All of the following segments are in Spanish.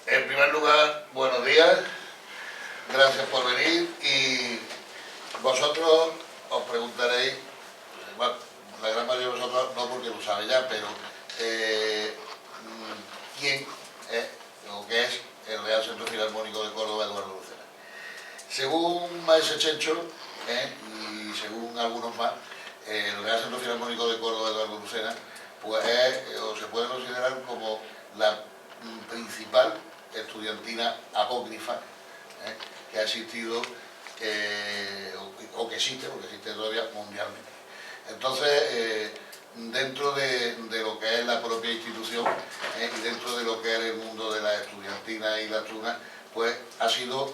En primer lugar, buenos días, gracias por venir y vosotros os preguntaréis, bueno, la gran mayoría de vosotros no porque lo sabe ya, pero ¿quién es o qué es el Real Centro Filarmónico de Córdoba, Eduardo Lucena? Según Maese Chencho y según algunos más, el Real Centro Filarmónico de Córdoba, Eduardo Lucena, pues es, o se puede considerar como la principal estudiantina apócrifa que ha existido o que existe, porque existe todavía mundialmente. Entonces, dentro de lo que es la propia institución y dentro de lo que es el mundo de la estudiantina y la tuna, pues ha sido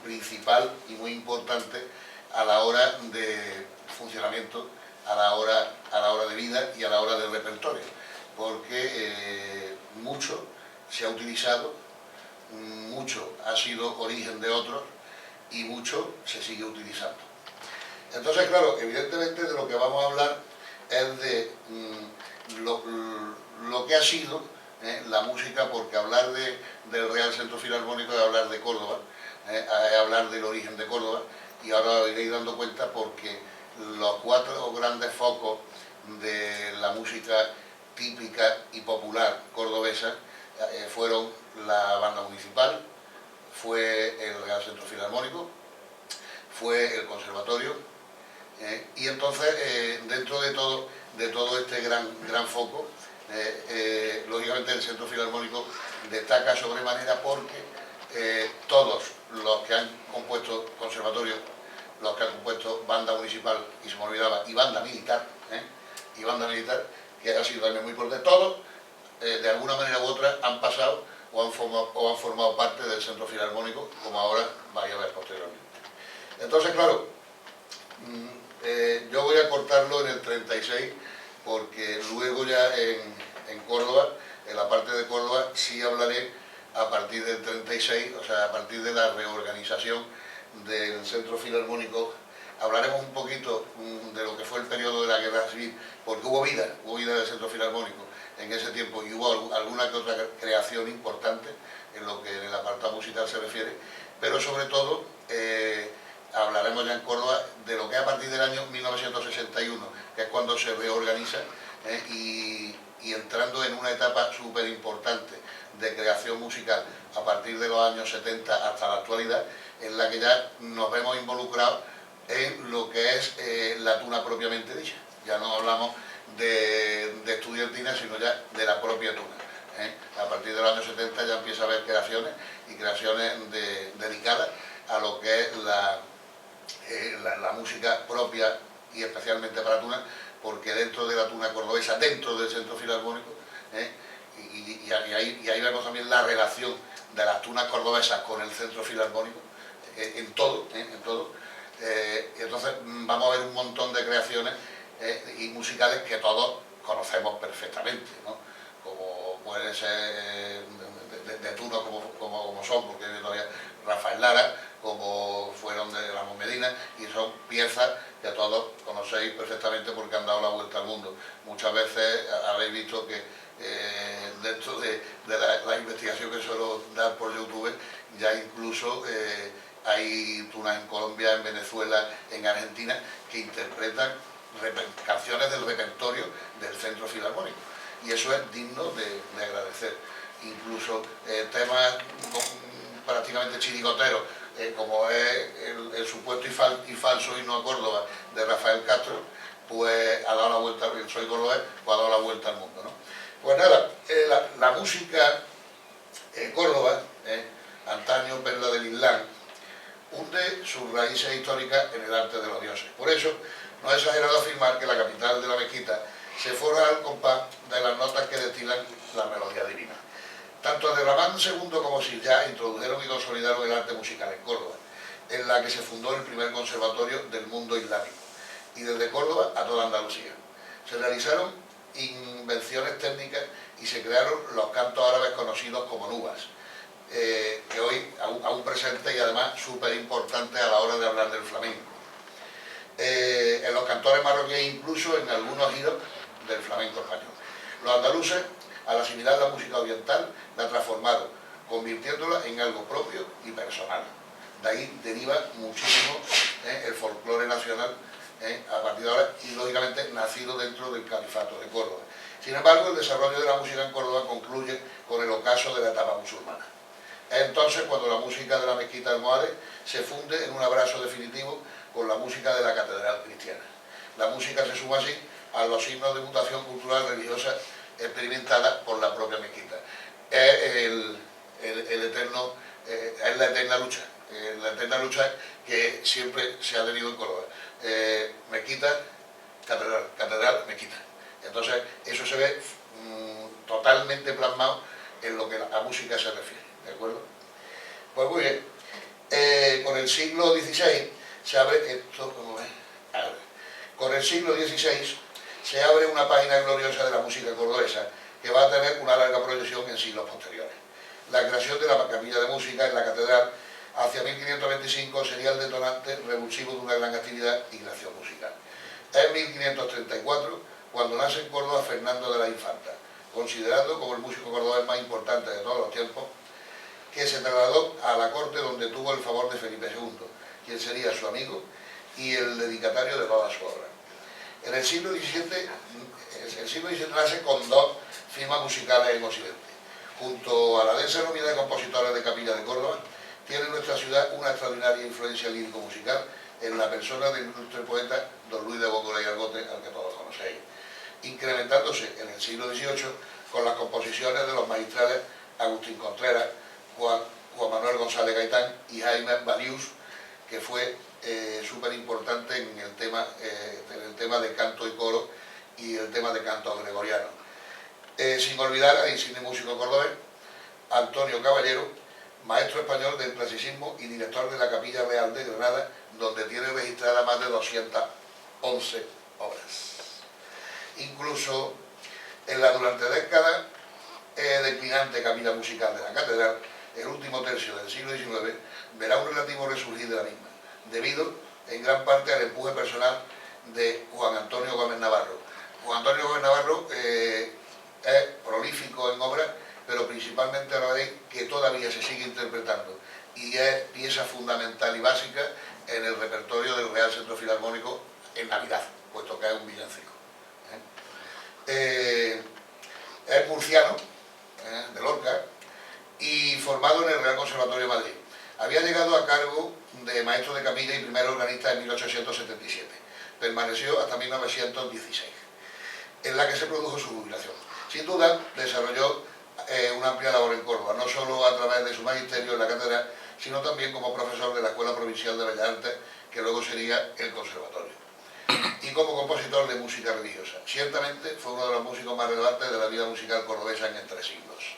principal y muy importante a la hora de funcionamiento, a la hora de vida y a la hora del repertorio, porque mucho se ha utilizado, mucho ha sido origen de otros y mucho se sigue utilizando. Entonces, claro, evidentemente de lo que vamos a hablar es de lo que ha sido la música, porque hablar del Real Centro Filarmónico es hablar de Córdoba, es hablar del origen de Córdoba, y ahora os iréis dando cuenta porque los cuatro grandes focos de la música típica y popular cordobesa fueron la banda municipal, fue el Real Centro Filarmónico, fue el conservatorio, y entonces dentro de todo este gran foco, lógicamente el Centro Filarmónico destaca sobremanera porque todos los que han compuesto conservatorio, los que han compuesto banda municipal, y se me olvidaba, y banda militar, que ha sido también muy importante, todos de alguna manera u otra han pasado o han formado parte del Centro Filarmónico, como ahora vais a ver posteriormente. Entonces, claro, yo voy a cortarlo en el 36, porque luego ya en Córdoba, en la parte de Córdoba, sí hablaré a partir del 36, o sea, a partir de la reorganización del Centro Filarmónico. Hablaremos un poquito de lo que fue el periodo de la Guerra Civil, porque hubo vida del Centro Filarmónico en ese tiempo y hubo alguna que otra creación importante en lo que en el apartado musical se refiere, pero sobre todo hablaremos ya en Córdoba de lo que es a partir del año 1961, que es cuando se reorganiza y entrando en una etapa súper importante de creación musical a partir de los años 70 hasta la actualidad, en la que ya nos vemos involucrados en lo que es la tuna propiamente dicha. Ya no hablamos de estudiantina, sino ya de la propia tuna. A partir de los años 70 ya empieza a haber creaciones y creaciones dedicadas a lo que es la música propia y especialmente para tuna, porque dentro de la tuna cordobesa, dentro del Centro Filarmónico, y ahí vemos también la relación de las tunas cordobesas con el Centro Filarmónico, en todo. Entonces vamos a ver un montón de creaciones y musicales que todos conocemos perfectamente, ¿no? Como pueden ser de tuno como son, porque todavía Rafael Lara, como fueron de Ramón Medina, y son piezas que todos conocéis perfectamente porque han dado la vuelta al mundo. Muchas veces habéis visto que dentro de la investigación que suelo dar por YouTube, ya incluso hay tunas en Colombia, en Venezuela, en Argentina, que interpretan canciones del repertorio del Centro Filarmónico. Y eso es digno de agradecer. Incluso temas prácticamente chirigoteros, como es el supuesto y falso himno a Córdoba de Rafael Castro, pues ha dado la vuelta, el Soy Cordobés, pues ha dado la vuelta al mundo, ¿no? Pues nada, la música en Córdoba, antaño perla del Islam, hunde sus raíces históricas en el arte de los dioses. Por eso no es exagerado afirmar que la capital de la mezquita se forra al compás de las notas que destilan la melodía divina. Tanto Abderramán II como Sirjah introdujeron y consolidaron el arte musical en Córdoba, en la que se fundó el primer conservatorio del mundo islámico, y desde Córdoba a toda Andalucía. Se realizaron invenciones técnicas y se crearon los cantos árabes conocidos como nubas, que hoy aún presentes y además súper importantes a la hora de hablar del flamenco. En los cantores marroquíes, incluso en algunos giros del flamenco español. Los andaluces, al asimilar la música oriental, la transformaron, convirtiéndola en algo propio y personal. De ahí deriva muchísimo el folclore nacional a partir de ahora y lógicamente nacido dentro del Califato de Córdoba. Sin embargo, el desarrollo de la música en Córdoba concluye con el ocaso de la etapa musulmana. Es entonces cuando la música de la mezquita de Almohades se funde en un abrazo definitivo con la música de la catedral cristiana. La música se suma así a los signos de mutación cultural religiosa experimentada por la propia mezquita. Es la eterna lucha que siempre se ha tenido en Córdoba. Mezquita, catedral, catedral, mezquita. Entonces eso se ve totalmente plasmado en lo que a música se refiere, ¿de acuerdo? Pues muy bien, con el siglo XVI se abre esto, ¿cómo es? Con el siglo XVI se abre una página gloriosa de la música cordobesa que va a tener una larga proyección en siglos posteriores. La creación de la capilla de música en la catedral hacia 1525 sería el detonante revulsivo de una gran actividad y creación musical. Es en 1534 cuando nace en Córdoba Fernando de la Infanta, considerado como el músico cordobés más importante de todos los tiempos, que se trasladó a la corte donde tuvo el favor de Felipe II, quien sería su amigo y el dedicatario de toda su obra. En el siglo XVII nace con dos firmas musicales en Occidente. Junto a la densa nómina de compositores de Capilla de Córdoba, tiene nuestra ciudad una extraordinaria influencia lírico-musical en la persona del ilustre poeta don Luis de Góngora y Argote, al que todos conocéis, incrementándose en el siglo XVIII con las composiciones de los magistrales Agustín Contreras, Juan Manuel González Gaitán y Jaime Balius, que fue súper importante en el tema de canto y coro y el tema de canto gregoriano. Sin olvidar al insigne músico cordobés Antonio Caballero, maestro español del clasicismo y director de la Capilla Real de Granada, donde tiene registradas más de 211 obras. Incluso en la durante décadas declinante capilla musical de la catedral, el último tercio del siglo XIX verá un relativo resurgir de la misma, debido en gran parte al empuje personal de Juan Antonio Gómez Navarro. Juan Antonio Gómez Navarro es prolífico en obras, pero principalmente a la vez que todavía se sigue interpretando y es pieza fundamental y básica en el repertorio del Real Centro Filarmónico en Navidad, puesto que es un villancico. Es murciano, de Lorca, y formado en el Real Conservatorio de Madrid. Había llegado a cargo de maestro de capilla y primer organista en 1877. Permaneció hasta 1916, en la que se produjo su jubilación. Sin duda, desarrolló una amplia labor en Córdoba, no solo a través de su magisterio en la catedral, sino también como profesor de la Escuela Provincial de Bellas Artes, que luego sería el Conservatorio, y como compositor de música religiosa. Ciertamente fue uno de los músicos más relevantes de la vida musical cordobesa en entre siglos.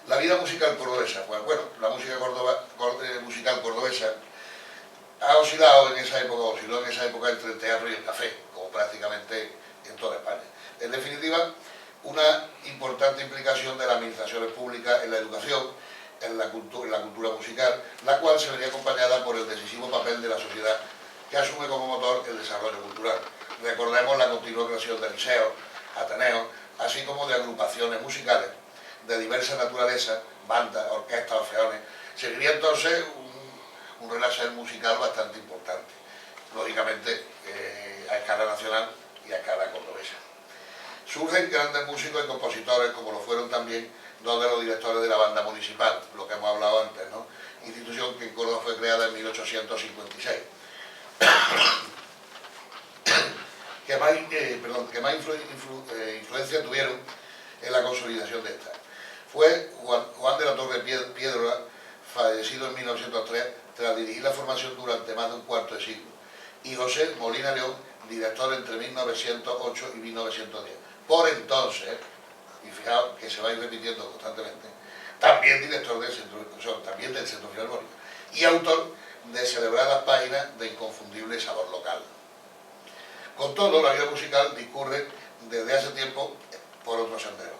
La vida musical cordobesa, pues bueno, la música musical cordobesa osciló en esa época entre el teatro y el café, como prácticamente en toda España. En definitiva, una importante implicación de las administraciones públicas en la educación, en la cultura musical, la cual se vería acompañada por el decisivo papel de la sociedad que asume como motor el desarrollo cultural. Recordemos la continua creación de liceos, ateneos, así como de agrupaciones musicales de diversa naturaleza, bandas, orquestas, orfeones. Seguiría entonces un renacer musical bastante importante, lógicamente a escala nacional y a escala cordobesa. Surgen grandes músicos y compositores, como lo fueron también dos de los directores de la banda municipal, lo que hemos hablado antes, ¿no? Institución que en Córdoba fue creada en 1856. que más influencia tuvieron en la consolidación de esta. Fue Juan de la Torre Piedra, fallecido en 1903, tras dirigir la formación durante más de un cuarto de siglo, y José Molina León, director entre 1908 y 1910. Por entonces, y fijaos que se va a ir repitiendo constantemente, también director del Centro Filarmónico y autor de celebradas páginas de inconfundible sabor local. Con todo, la vida musical discurre desde hace tiempo por otros senderos.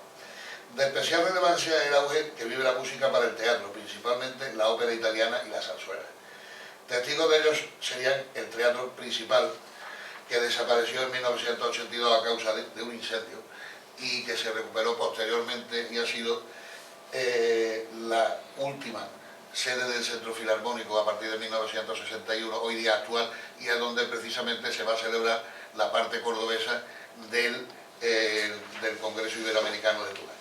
De especial relevancia es el auge que vive la música para el teatro, principalmente la ópera italiana y la zarzuela. Testigos de ellos serían el Teatro Principal, que desapareció en 1982 a causa de un incendio y que se recuperó posteriormente y ha sido la última sede del Centro Filarmónico a partir de 1961, hoy día actual, y es donde precisamente se va a celebrar la parte cordobesa del Congreso Iberoamericano de Túnez,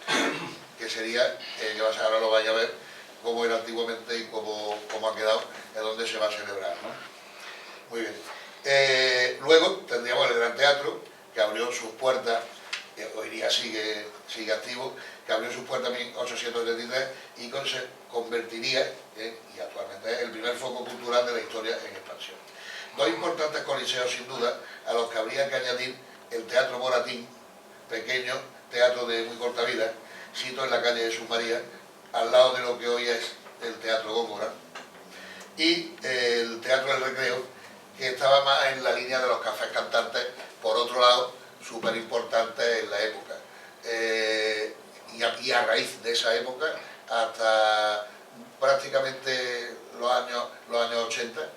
que sería, que ahora lo vaya a ver, cómo era antiguamente y cómo ha quedado, es donde se va a celebrar, ¿no? Muy bien. Luego tendríamos el Gran Teatro, que abrió sus puertas, hoy día sigue activo, que abrió sus puertas en 1833 y se convertiría, y actualmente es el primer foco cultural de la historia en expansión. Dos importantes coliseos, sin duda, a los que habría que añadir el Teatro Moratín, pequeño teatro de muy corta vida, sito en la calle Jesús María, al lado de lo que hoy es el Teatro Góngora, y el Teatro del Recreo, que estaba más en la línea de los cafés cantantes, por otro lado, súper importante en la época. Y a raíz de esa época, hasta prácticamente los años 80,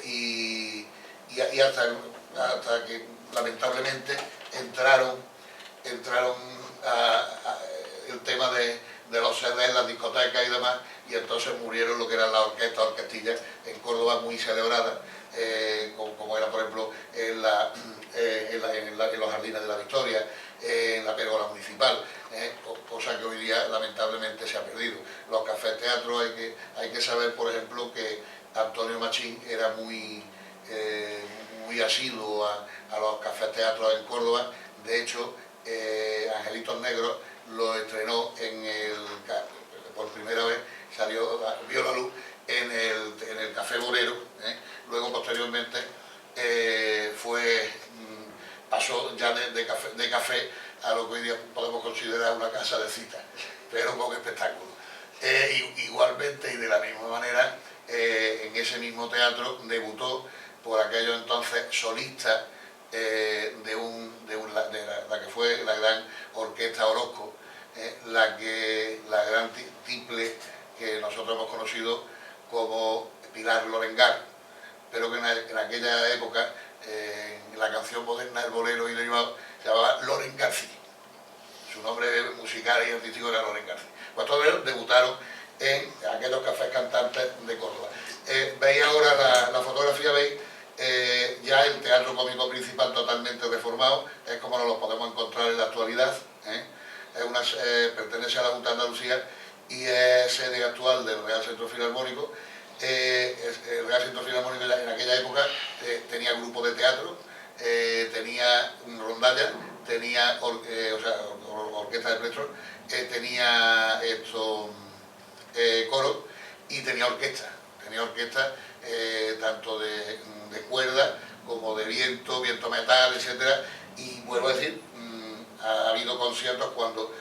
y hasta que lamentablemente entraron el tema de los CDs, las discotecas y demás, y entonces murieron lo que eran las orquestillas en Córdoba muy celebradas, como era por ejemplo en los Jardines de la Victoria, en la Pérgola Municipal, cosa que hoy día lamentablemente se ha perdido. Los cafés teatro hay que saber, por ejemplo, que Antonio Machín era muy asiduo a los cafés teatros en Córdoba. De hecho, Angelitos Negros lo estrenó por primera vez, vio la luz en el Café Bolero, luego posteriormente pasó ya de café a lo que hoy día podemos considerar una casa de citas, pero con espectáculo. Igualmente y de la misma manera, en ese mismo teatro debutó por aquello entonces solista de la que fue la gran orquesta Orozco, la gran tiple que nosotros hemos conocido como Pilar Lorengar, pero que en aquella época, en la canción moderna, el bolero y derivado, se llamaba Loren García. Su nombre musical y artístico era Loren García. Pues todos ellos debutaron en aquellos cafés cantantes de Córdoba. Veis ahora la fotografía, veis ya el teatro cómico principal totalmente reformado, es como nos lo podemos encontrar en la actualidad, pertenece a la Junta de Andalucía y es sede actual del Real Centro Filarmónico. El Real Centro Filarmónico en aquella época tenía grupo de teatro, tenía rondalla, tenía orquesta de plectro, tenía coro y tenía orquesta tanto de cuerda como de viento metal, etcétera. Y vuelvo a decir, ha habido conciertos cuando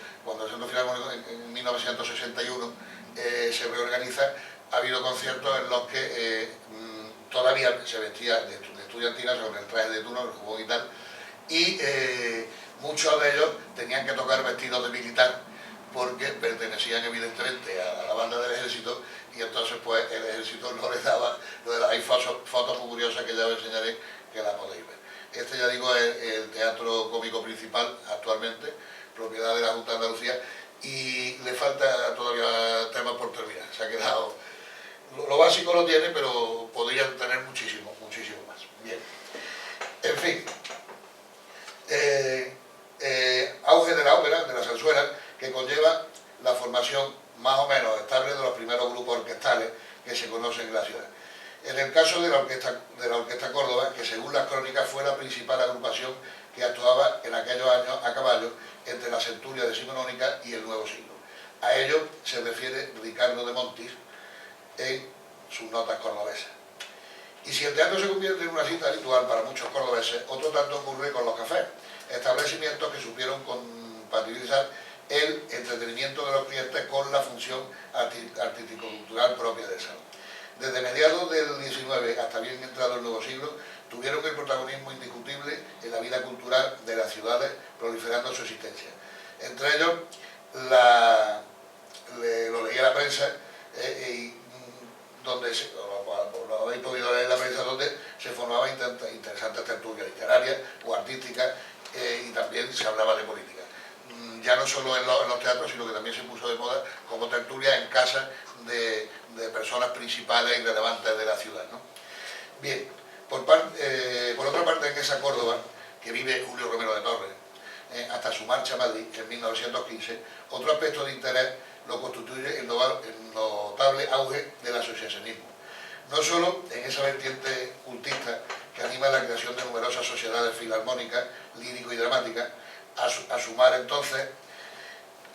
el Centro Filarmónico en 1961 se reorganiza, ha habido conciertos en los que todavía se vestía de estudiantina, con el traje de turno, el jubón y tal, y muchos de ellos tenían que tocar vestidos de militar porque pertenecían evidentemente a la banda del ejército, y entonces pues el ejército no les daba. Hay fotos muy curiosas que ya os enseñaré, que las podéis ver. Este, ya digo, es el teatro cómico principal actualmente, propiedad de la Junta de Andalucía, y le falta todavía temas por terminar. Se ha quedado, lo básico lo tiene, pero podrían tener muchísimo más. Bien, en fin, auge de la ópera, de la zarzuela, que conlleva la formación más o menos estable de los primeros grupos orquestales que se conocen en la ciudad. En el caso de la Orquesta Córdoba, que según las crónicas fue la principal agrupación que actuaba en aquellos años a caballo entre la centuria decimonónica y el nuevo siglo. A ello se refiere Ricardo de Montis en sus notas cordobesas. Y si el teatro se convierte en una cita habitual para muchos cordobeses, otro tanto ocurre con los cafés, establecimientos que supieron compatibilizar el entretenimiento de los clientes con la función artístico-cultural propia del salón. Desde mediados del XIX hasta bien entrado el nuevo siglo, tuvieron el protagonismo indiscutible en la vida cultural de las ciudades, proliferando su existencia. Entre ellos, lo leía la prensa, donde lo habéis podido leer en la prensa, donde se formaban interesantes tertulias literarias o artísticas, y también se hablaba de política. ya no solo en los teatros, sino que también se puso de moda como tertulia en casa de personas principales y relevantes de la ciudad, ¿no? Bien, por otra parte, en esa Córdoba que vive Julio Romero de Torres, hasta su marcha a Madrid en 1915, otro aspecto de interés lo constituye el notable auge del asociacionismo. No solo en esa vertiente cultista que anima la creación de numerosas sociedades filarmónicas, lírico y dramáticas, a sumar entonces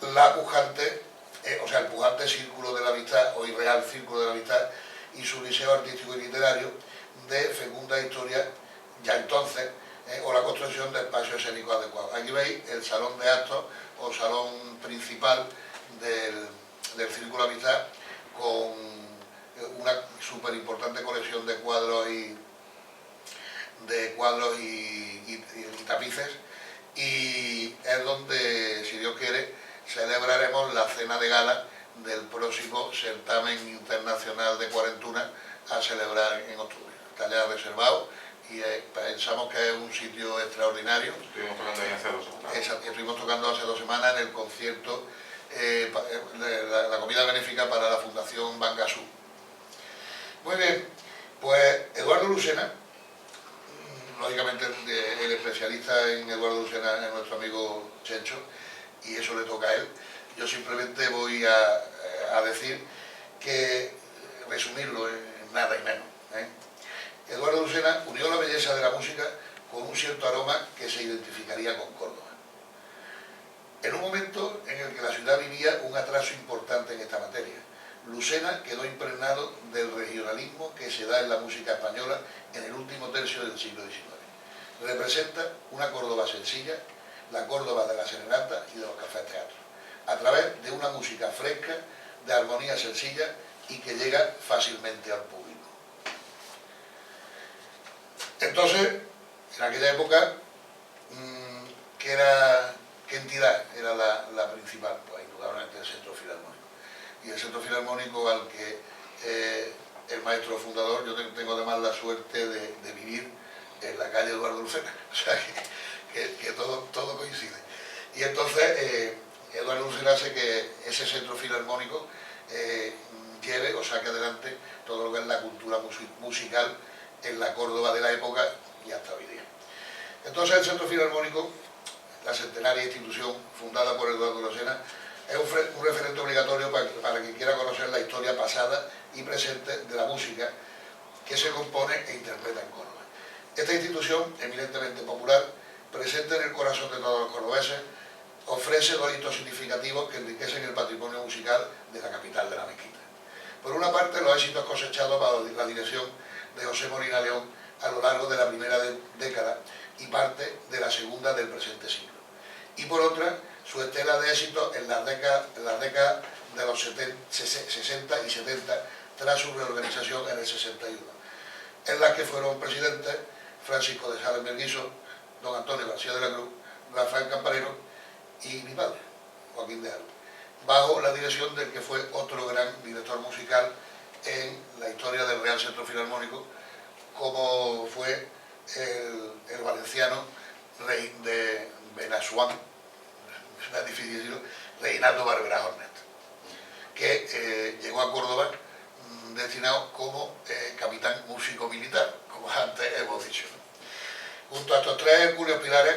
el pujante Círculo de la Amistad o irreal Círculo de la Amistad y su liceo artístico y literario de fecunda historia ya entonces, o la construcción de espacios escénicos adecuados. Aquí veis el salón de actos o salón principal del Círculo de Amistad con una súper importante colección de cuadros y tapices, y es donde, si Dios quiere, celebraremos la cena de gala del próximo certamen internacional de Cuarentuna a celebrar en octubre. Está ya reservado y pensamos que es un sitio extraordinario. Estuvimos tocando ahí hace 2 semanas. Exacto, estuvimos tocando hace 2 semanas en el concierto la comida benéfica para la Fundación Bangasú. Muy bien, pues Eduardo Lucena, lógicamente el especialista en Eduardo Lucena es nuestro amigo Chencho, y eso le toca a él. Yo simplemente voy a decir que, resumirlo en nada y menos, Eduardo Lucena unió la belleza de la música con un cierto aroma que se identificaría con Córdoba. En un momento en el que la ciudad vivía un atraso importante en esta materia, Lucena quedó impregnado del regionalismo que se da en la música española en el último tercio del siglo XIX. Representa una Córdoba sencilla, la Córdoba de la serenata y de los cafés teatros, a través de una música fresca, de armonía sencilla y que llega fácilmente al público. Entonces, en aquella época, ¿qué entidad era la principal? Pues indudablemente el Centro Filarmónico. Y el Centro Filarmónico al que el maestro fundador, yo tengo además la suerte de vivir en la calle Eduardo Lucena, o sea que todo coincide. Y entonces Eduardo Lucena hace que ese Centro Filarmónico lleve o saque adelante todo lo que es la cultura musical en la Córdoba de la época y hasta hoy día. Entonces el Centro Filarmónico, la centenaria institución fundada por Eduardo Lucena, es un referente obligatorio para quien quiera conocer la historia pasada y presente de la música que se compone e interpreta en Córdoba. Esta institución, eminentemente popular, presente en el corazón de todos los cordobeses, ofrece 2 hitos significativos que enriquecen el patrimonio musical de la capital de la mezquita. Por una parte, los éxitos cosechados bajo la dirección de José Molina León a lo largo de la primera década y parte de la segunda del presente siglo. Y por otra, su estela de éxitos en las décadas de los 60 y 70, tras su reorganización en el 61, en las que fueron presidentes Francisco de Sales Melguizo, don Antonio García de la Cruz, Rafael Campanero y mi padre, Joaquín de Aro, bajo la dirección del que fue otro gran director musical en la historia del Real Centro Filarmónico, como fue el valenciano rey de Benasuán, es difícil decirlo, Reinaldo Barberá Hornet, que llegó a Córdoba destinado como capitán músico militar, como antes hemos dicho. Junto a estos 3 hercúleos pilares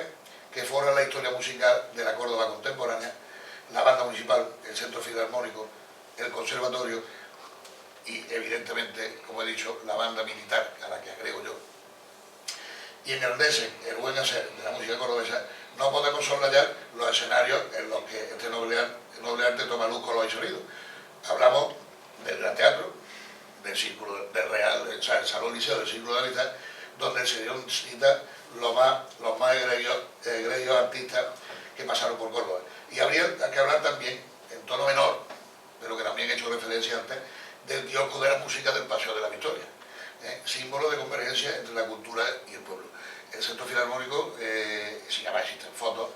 que forman la historia musical de la Córdoba contemporánea, la banda municipal, el Centro Filarmónico, el Conservatorio y, evidentemente, como he dicho, la banda militar, a la que agrego yo, y engrandecen el buen hacer de la música cordobesa, no podemos soslayar los escenarios en los que este noble arte toma luz con los sonidos. Hablamos del Gran Teatro, del Círculo del Real, o sea, el Salón Liceo del Círculo de la Amistad, donde se dieron cita los más egregios artistas que pasaron por Córdoba. Y habría que hablar también, en tono menor, pero que también he hecho referencia antes, del kiosco de la música del Paseo de la Victoria, símbolo de convergencia entre la cultura y el pueblo. El Centro Filarmónico, si ya existen fotos,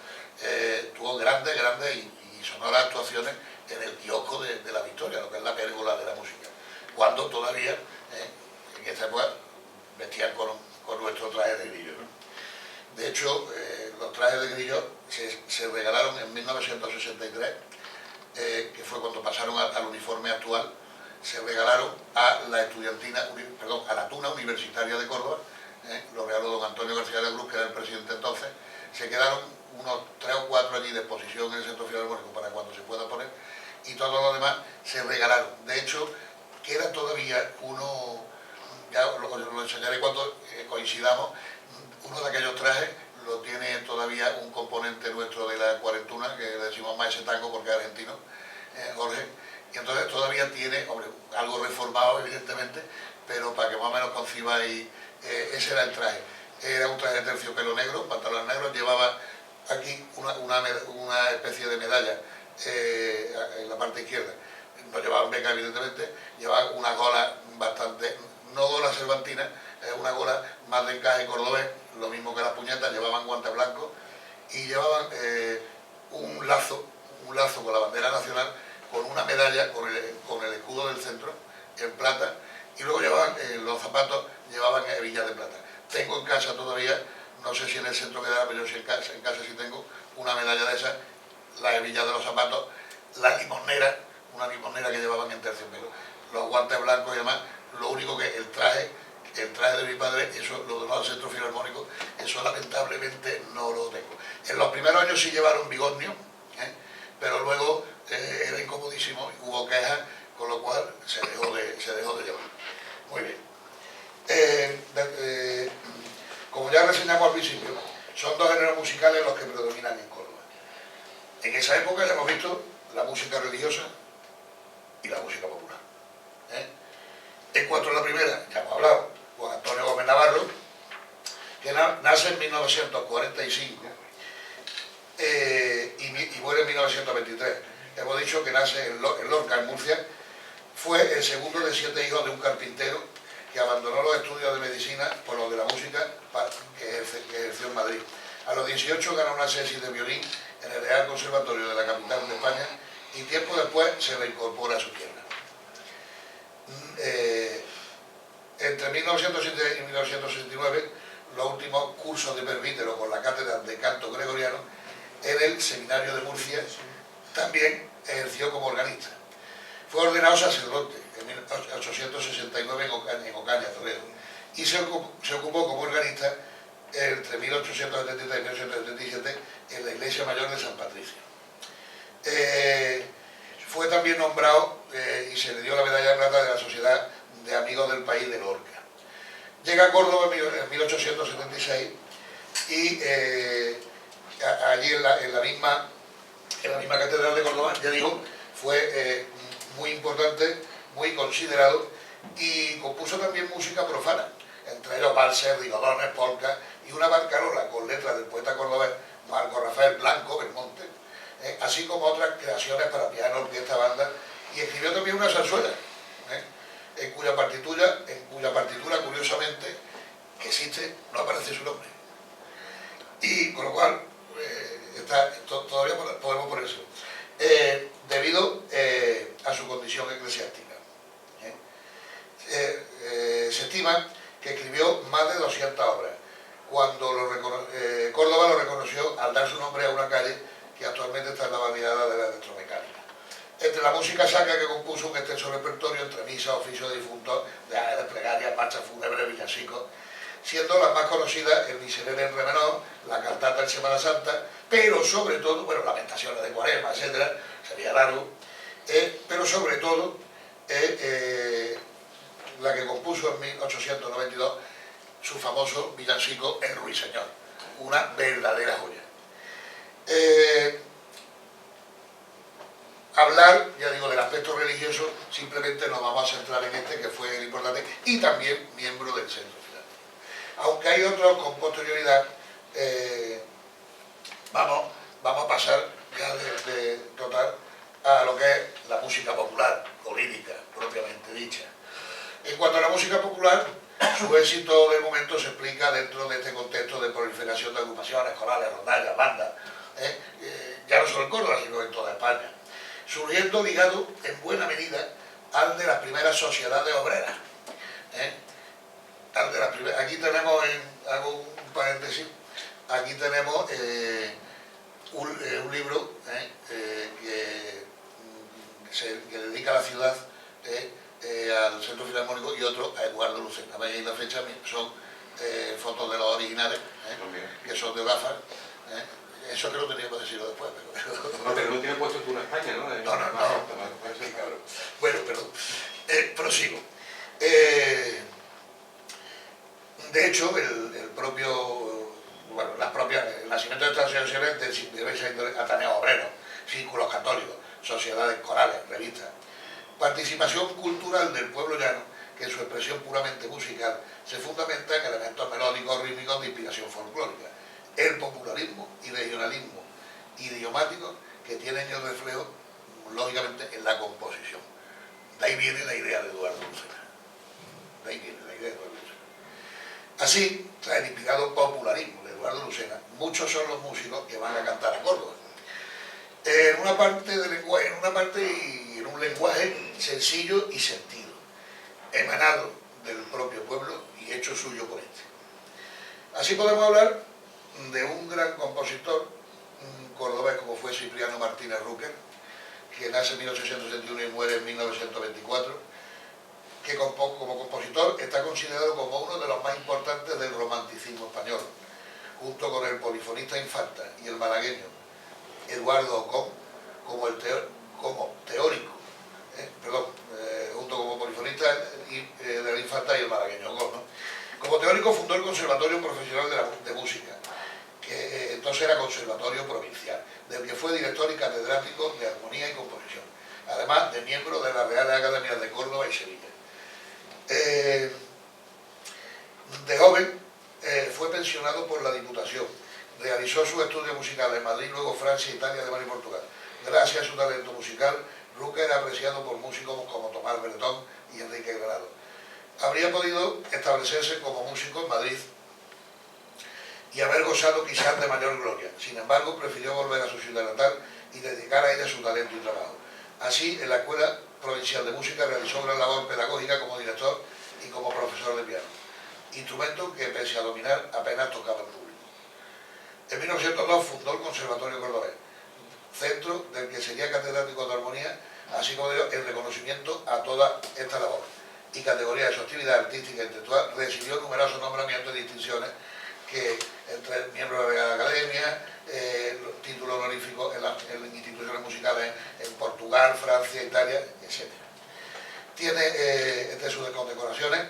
tuvo grandes y sonoras actuaciones en el kiosco de la Victoria, lo que es la pérgola de la música, cuando todavía, en esta época, vestían con nuestro traje de grillo, ¿no? De hecho, los trajes de Grillo se regalaron en 1963, que fue cuando pasaron al uniforme actual, se regalaron a la estudiantina, perdón, a la Tuna Universitaria de Córdoba, lo regaló don Antonio García de la Cruz, que era el presidente entonces. Se quedaron unos 3 o 4 allí de exposición en el Centro Filarmónico para cuando se pueda poner, y todo lo demás se regalaron. De hecho, queda todavía uno, ya lo enseñaré cuando coincidamos, uno de aquellos trajes lo tiene todavía un componente nuestro de la cuarentuna, que le decimos Maese Tango porque es argentino, Jorge, y entonces todavía tiene, hombre, algo reformado evidentemente, pero para que más o menos concibáis, ese era el traje. Era un traje de terciopelo negro, pantalones negros, llevaba aquí una especie de medalla en la parte izquierda. No llevaban beca evidentemente, llevaban una gola bastante, no gola cervantina, una gola más de encaje cordobés, lo mismo que las puñetas, llevaban guantes blancos y llevaban un lazo con la bandera nacional, con una medalla, con el escudo del centro, en plata, y luego llevaban los zapatos, llevaban hebillas de plata. Tengo en casa todavía, no sé si en el centro quedará, pero yo sí en casa sí tengo una medalla de esas, la hebilla de los zapatos, la limonera, una limonera que llevaban en terciopelo, los guantes blancos y demás. Lo único que el traje de mi padre, eso lo donó al Centro Filarmónico, eso lamentablemente no lo tengo. En los primeros años sí llevaron bigodnio, pero luego era incomodísimo, hubo quejas, con lo cual se dejó de llevar. Muy bien. Como ya reseñamos al principio, son dos géneros musicales los que predominan en Córdoba. En esa época ya hemos visto la música religiosa y la música popular. En cuanto a la primera, ya hemos hablado, Juan Antonio Gómez Navarro, que nace en 1945 y muere en 1923. Hemos dicho que nace en Lorca, en Murcia. Fue el segundo de 7 hijos de un carpintero que abandonó los estudios de medicina por los de la música que ejerció en Madrid. A los 18 ganó una tesis de violín en el Real Conservatorio de la capital de España y tiempo después se reincorpora a su tierra. Entre 1960 y 1969, los últimos cursos de presbítero con la cátedra de canto gregoriano en el Seminario de Murcia, también ejerció como organista. Fue ordenado sacerdote en 1869 en Ocaña, Toledo, y se ocupó como organista entre 1873 y 1877 en la Iglesia Mayor de San Patricio. Fue también nombrado y se le dio la medalla de plata de la Sociedad de Amigos del País de Lorca. Llega a Córdoba en 1876 y allí en la misma catedral de Córdoba, ya digo, fue muy importante, muy considerado, y compuso también música profana, entre ellos valses, rigodones, polcas y una barcarola con letras del poeta cordobés Marco Rafael Blanco Belmonte, así como otras creaciones para piano, orquesta, banda, y escribió también una zarzuela, en cuya partitura, curiosamente, que existe, no aparece su nombre. Y con lo cual, todavía podemos poner eso, debido a su condición eclesiástica. Se estima que escribió más de 200 obras, cuando Córdoba lo reconoció al dar su nombre a una calle que actualmente está en la barriada de la electromecánica. Entre la música sacra que compuso un extenso repertorio entre misas, oficios de difuntos, de plegarias, marchas fúnebres, villancicos, siendo las más conocidas el Miserere en re menor, la cantata en Semana Santa, pero sobre todo, bueno, lamentaciones de Cuaresma, etcétera, sería largo, pero sobre todo la que compuso en 1892 su famoso villancico El Ruiseñor, una verdadera joya. Hablar, ya digo, del aspecto religioso, simplemente nos vamos a centrar en este, que fue el importante, y también miembro del Centro Filarmónico. Aunque hay otros con posterioridad, vamos a pasar ya de total a lo que es la música popular, o lírica, propiamente dicha. En cuanto a la música popular, su éxito del momento se explica dentro de este contexto de proliferación de agrupaciones, corales, rondallas, bandas, ya no solo en Córdoba, sino en toda España, surgiendo ligado en buena medida al de las primeras sociedades obreras. Aquí tenemos, hago un paréntesis, aquí tenemos un libro que dedica a la ciudad, al Centro Filarmónico, y otro a Eduardo Lucena. Veis ahí la fecha, son fotos de los originales, que son de gafas. Eso que lo tenía que decirlo después, pero... No, pero no tiene puesto tú en España, ¿no? No. Bueno, perdón. Prosigo. De hecho, el nacimiento de estas asociaciones debe ser Ateneo Obrero, círculos católicos, sociedades corales, revistas. Participación cultural del pueblo llano, que en su expresión puramente musical se fundamenta en elementos melódicos, rítmicos de inspiración folclórica. El popularismo y regionalismo idiomático que tienen el reflejo, lógicamente, en la composición. De ahí viene la idea de Eduardo Lucena. Así, tras el inspirado popularismo de Eduardo Lucena, muchos son los músicos que van a cantar a Córdoba. En una parte y en un lenguaje sencillo y sentido, emanado del propio pueblo y hecho suyo por este. Así podemos hablar de un gran compositor cordobés como fue Cipriano Martínez Rúquer, que nace en 1871 y muere en 1924, que como compositor está considerado como uno de los más importantes del romanticismo español, junto con el polifonista Infanta y el malagueño Eduardo Ocón, junto como polifonista de la Infanta y el malagueño Ocón, ¿no? Como teórico fundó el Conservatorio Profesional de Música, que entonces era Conservatorio Provincial, del que fue director y catedrático de Armonía y Composición, además de miembro de las Reales Academias de Córdoba y Sevilla. De joven fue pensionado por la Diputación, realizó sus estudios musicales en Madrid, luego Francia, Italia, Alemania y Portugal. Gracias a su talento musical, Rúquer era apreciado por músicos como Tomás Bretón y Enrique Granado. Habría podido establecerse como músico en Madrid y haber gozado quizás de mayor gloria. Sin embargo, prefirió volver a su ciudad natal y dedicar a ella su talento y trabajo. Así, en la Escuela Provincial de Música realizó gran labor pedagógica como director y como profesor de piano, instrumento que, pese a dominar, apenas tocaba en público. En 1902 fundó el Conservatorio Cordobés, centro del que sería catedrático de armonía, así como el reconocimiento a toda esta labor y categoría de su actividad artística e intelectual. Recibió numerosos nombramientos y distinciones, que entre miembros de la Academia, títulos honoríficos en instituciones musicales en Portugal, Francia, Italia, etc. Tiene entre sus condecoraciones,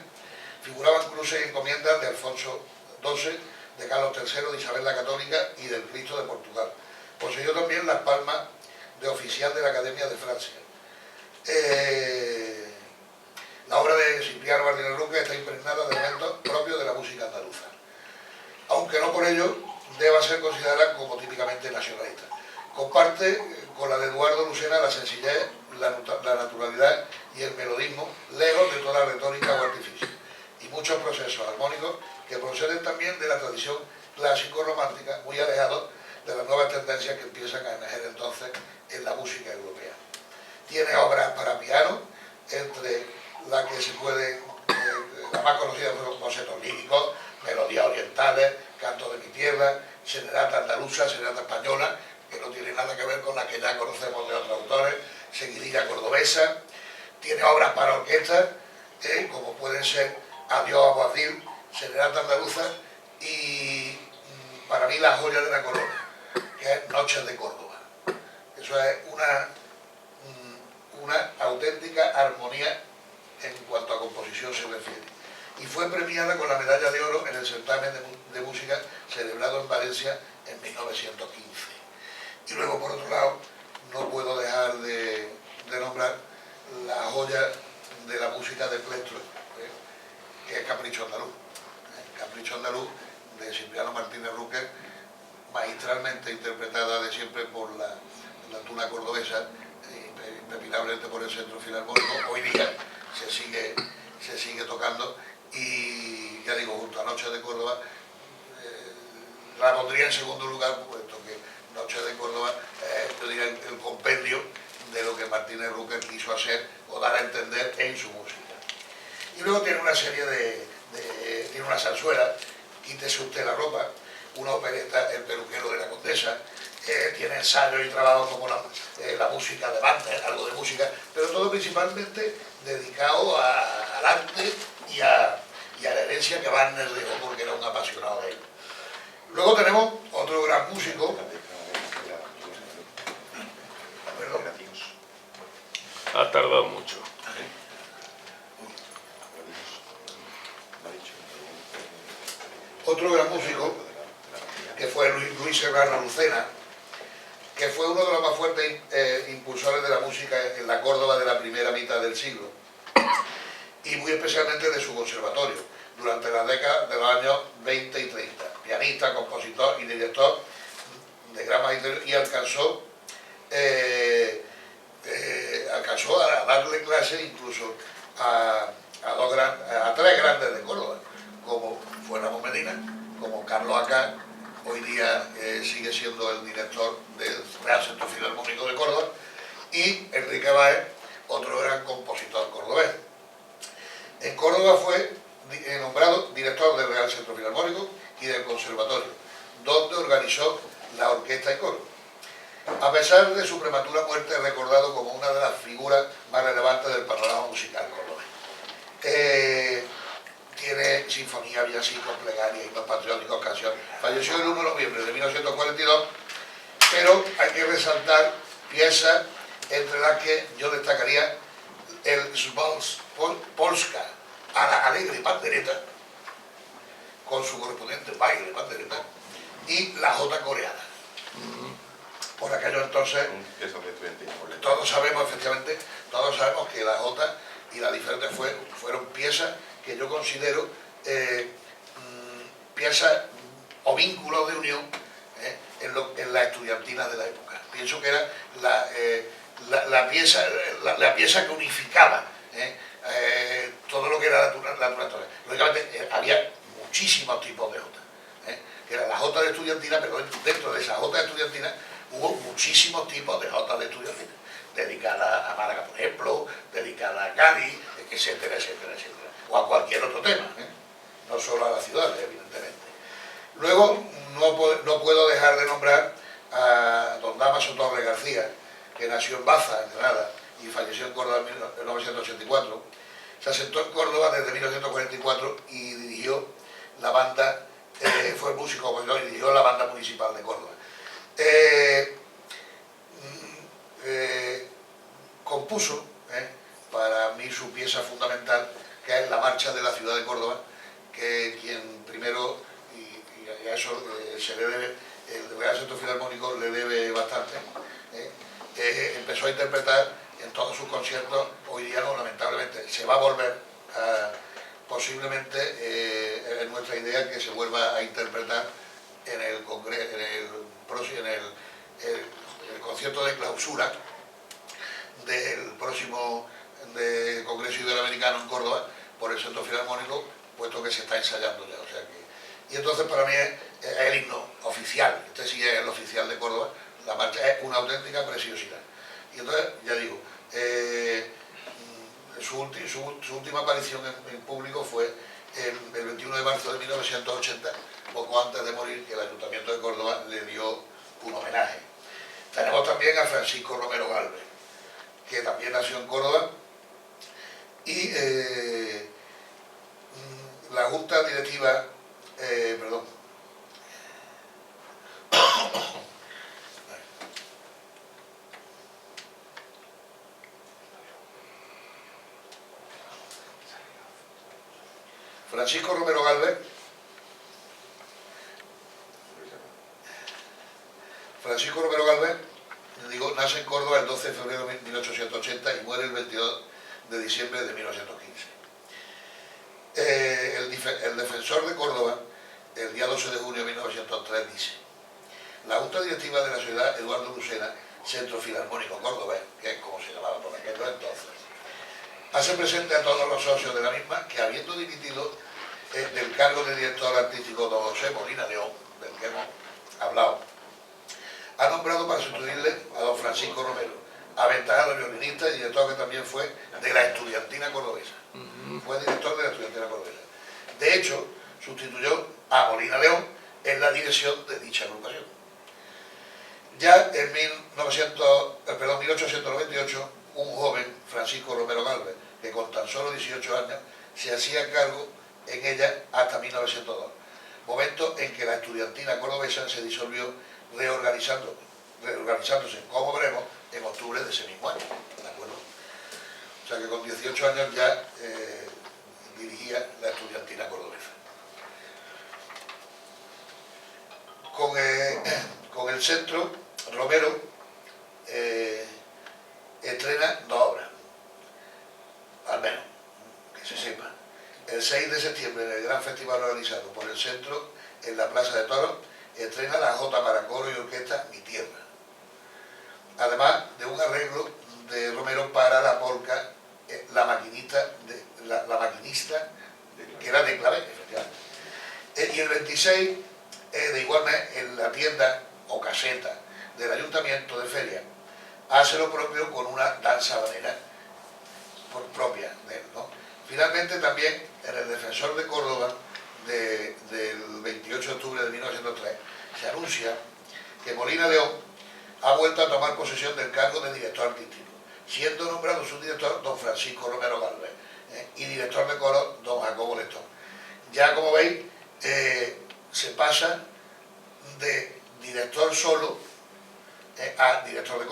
figuraban cruces y encomiendas de Alfonso XII, de Carlos III, de Isabel la Católica y del Cristo de Portugal. Poseyó también las palmas de oficial de la Academia de Francia. La obra de Cipriano Martínez Rúquer está impregnada de elementos propios de la música andaluza, aunque no por ello deba ser considerada como típicamente nacionalista. Comparte con la de Eduardo Lucena la sencillez, la naturalidad y el melodismo, lejos de toda retórica o artificio, y muchos procesos armónicos que proceden también de la tradición clásico-romántica, muy alejados de las nuevas tendencias que empiezan a emerger entonces en la música europea. Tiene obras para piano, entre las que se pueden, la más conocida fueron bocetos líricos, melodías orientales, canto de mi tierra, serenata andaluza, serenata española, que no tiene nada que ver con la que ya conocemos de otros autores, seguidilla cordobesa. Tiene obras para orquesta, como pueden ser Adiós a Boabdil, serenata andaluza, y para mí la joya de la corona, que es Noches de Córdoba. Eso es una auténtica armonía en cuanto a composición se refiere. Y fue premiada con la medalla de oro en el certamen de música celebrado en Valencia en 1915. Y luego, por otro lado, no puedo dejar de nombrar la joya de la música de Plectro, que es Capricho Andaluz. Capricho Andaluz, de Cipriano Martínez Rúquer, magistralmente interpretada de siempre por la tuna cordobesa, impepinablemente por el Centro Filarmónico. Hoy día se sigue tocando, y ya digo, junto a Noches de Córdoba, la pondría en segundo lugar, puesto que Noches de Córdoba es, yo diría, el compendio de lo que Martínez Rúquer quiso hacer o dar a entender en su música. Y luego tiene una serie tiene una zarzuela, Quítese usted la ropa, una opereta, El peluquero de la condesa, tiene ensayos y trabajos como la música de banda, algo de música, pero todo principalmente dedicado al arte y a la herencia que Wagner dejó porque era un apasionado de él. Luego tenemos otro gran músico. Perdón. Ha tardado mucho. Otro gran músico, que fue Luis Serrano Lucena, que fue uno de los más fuertes impulsores de la música en la Córdoba de la primera mitad del siglo, y muy especialmente de su conservatorio, durante las décadas de los años 20 y 30. Pianista, compositor y director de gran magisterio, y alcanzó a darle clase incluso a tres grandes de Córdoba, como fue Ramón Medina, como Carlos Acá, hoy día sigue siendo el director del Real Centro Filarmónico de Córdoba, y Enrique Báez, otro gran compositor cordobés. En Córdoba fue nombrado director del Real Centro Filarmónico y del Conservatorio, donde organizó la orquesta y coro. A pesar de su prematura muerte, es recordado como una de las figuras más relevantes del panorama musical cordobés. Tiene sinfonía, villancicos, plegarias, himnos patrióticos, canciones. Falleció el 1 de noviembre de 1942, pero hay que resaltar piezas entre las que yo destacaría el Vals Polska a la alegre pandereta, con su correspondiente baile pandereta, y la jota coreana. Por aquello entonces, todos sabemos, efectivamente, todos sabemos que la jota y la diferente fueron piezas que yo considero piezas o vínculos de unión en la estudiantina de la época. Pienso que era la pieza que unificaba todo lo que era la naturaleza. Lógicamente había muchísimos tipos de jotas, que era la jota de estudiantina, pero dentro de esa jota de estudiantina hubo muchísimos tipos de jotas de estudiantina, dedicadas a Málaga, por ejemplo, dedicadas a Cádiz, etcétera, etcétera, etcétera, o a cualquier otro tema, no solo a las ciudades, evidentemente. Luego, no puedo dejar de nombrar a don Dámaso Torres García, que nació en Baza, en Granada, y falleció en Córdoba en 1984. Se asentó en Córdoba desde 1944 y dirigió la banda, fue músico, compositor y dirigió la banda municipal de Córdoba. Compuso para mí su pieza fundamental, que es la Marcha de la Ciudad de Córdoba, que quien primero, y a eso se le debe, el Real Centro Filarmónico le debe bastante, empezó a interpretar en todos sus conciertos. Hoy día no, lamentablemente, se va a volver posiblemente, es nuestra idea que se vuelva a interpretar en el concierto de clausura del próximo Congreso Iberoamericano en Córdoba por el Centro Filarmónico, puesto que se está ensayando ya. O sea que, y entonces para mí es el himno oficial, este sí es el oficial de Córdoba. La marcha es una auténtica preciosidad. Y entonces, ya digo, su última aparición en público fue el 21 de marzo de 1980, poco antes de morir, que el Ayuntamiento de Córdoba le dio un homenaje. Tenemos también a Francisco Romero Galvez, que también nació en Córdoba, y la Junta Directiva, Francisco Romero Galvez, nace en Córdoba el 12 de febrero de 1880 y muere el 22 de diciembre de 1915. El defensor de Córdoba, el día 12 de junio de 1903, dice: la Junta Directiva de la Ciudad Eduardo Lucena, Centro Filarmónico Cordobés, que es como se llamaba por aquel entonces, hace presente a todos los socios de la misma que, habiendo dimitido del cargo de director artístico don José Molina León, del que hemos hablado, ha nombrado para sustituirle a don Francisco Romero, aventajado violinista y director que también fue de la estudiantina cordobesa. Fue director de la estudiantina cordobesa. De hecho, sustituyó a Molina León en la dirección de dicha agrupación. Ya en 1898, un joven, Francisco Romero Galvez, que con tan solo 18 años se hacía cargo en ella hasta 1902, momento en que la estudiantina cordobesa se disolvió, reorganizándose, como veremos, en octubre de ese mismo año. ¿De acuerdo? O sea que con 18 años ya dirigía la estudiantina cordobesa. Con el centro, Romero estrena 2 obras, al menos, que se sepa. El 6 de septiembre, en el gran festival organizado por el centro, en la Plaza de Toros, estrena la jota para coro y orquesta Mi Tierra. Además de un arreglo de Romero para la polca la maquinista, que era de clave, efectivamente. Y el 26, de igual mes, en la tienda o caseta del Ayuntamiento de Feria, hace lo propio con una danza habanera propia de él, ¿no? Finalmente también en el Defensor de Córdoba del 28 de octubre de 1903 se anuncia que Molina León ha vuelto a tomar posesión del cargo de director artístico, siendo nombrado su director don Francisco Romero Galvez y director de coro don Jacobo Letón. Ya como veis, se pasa de director solo a director de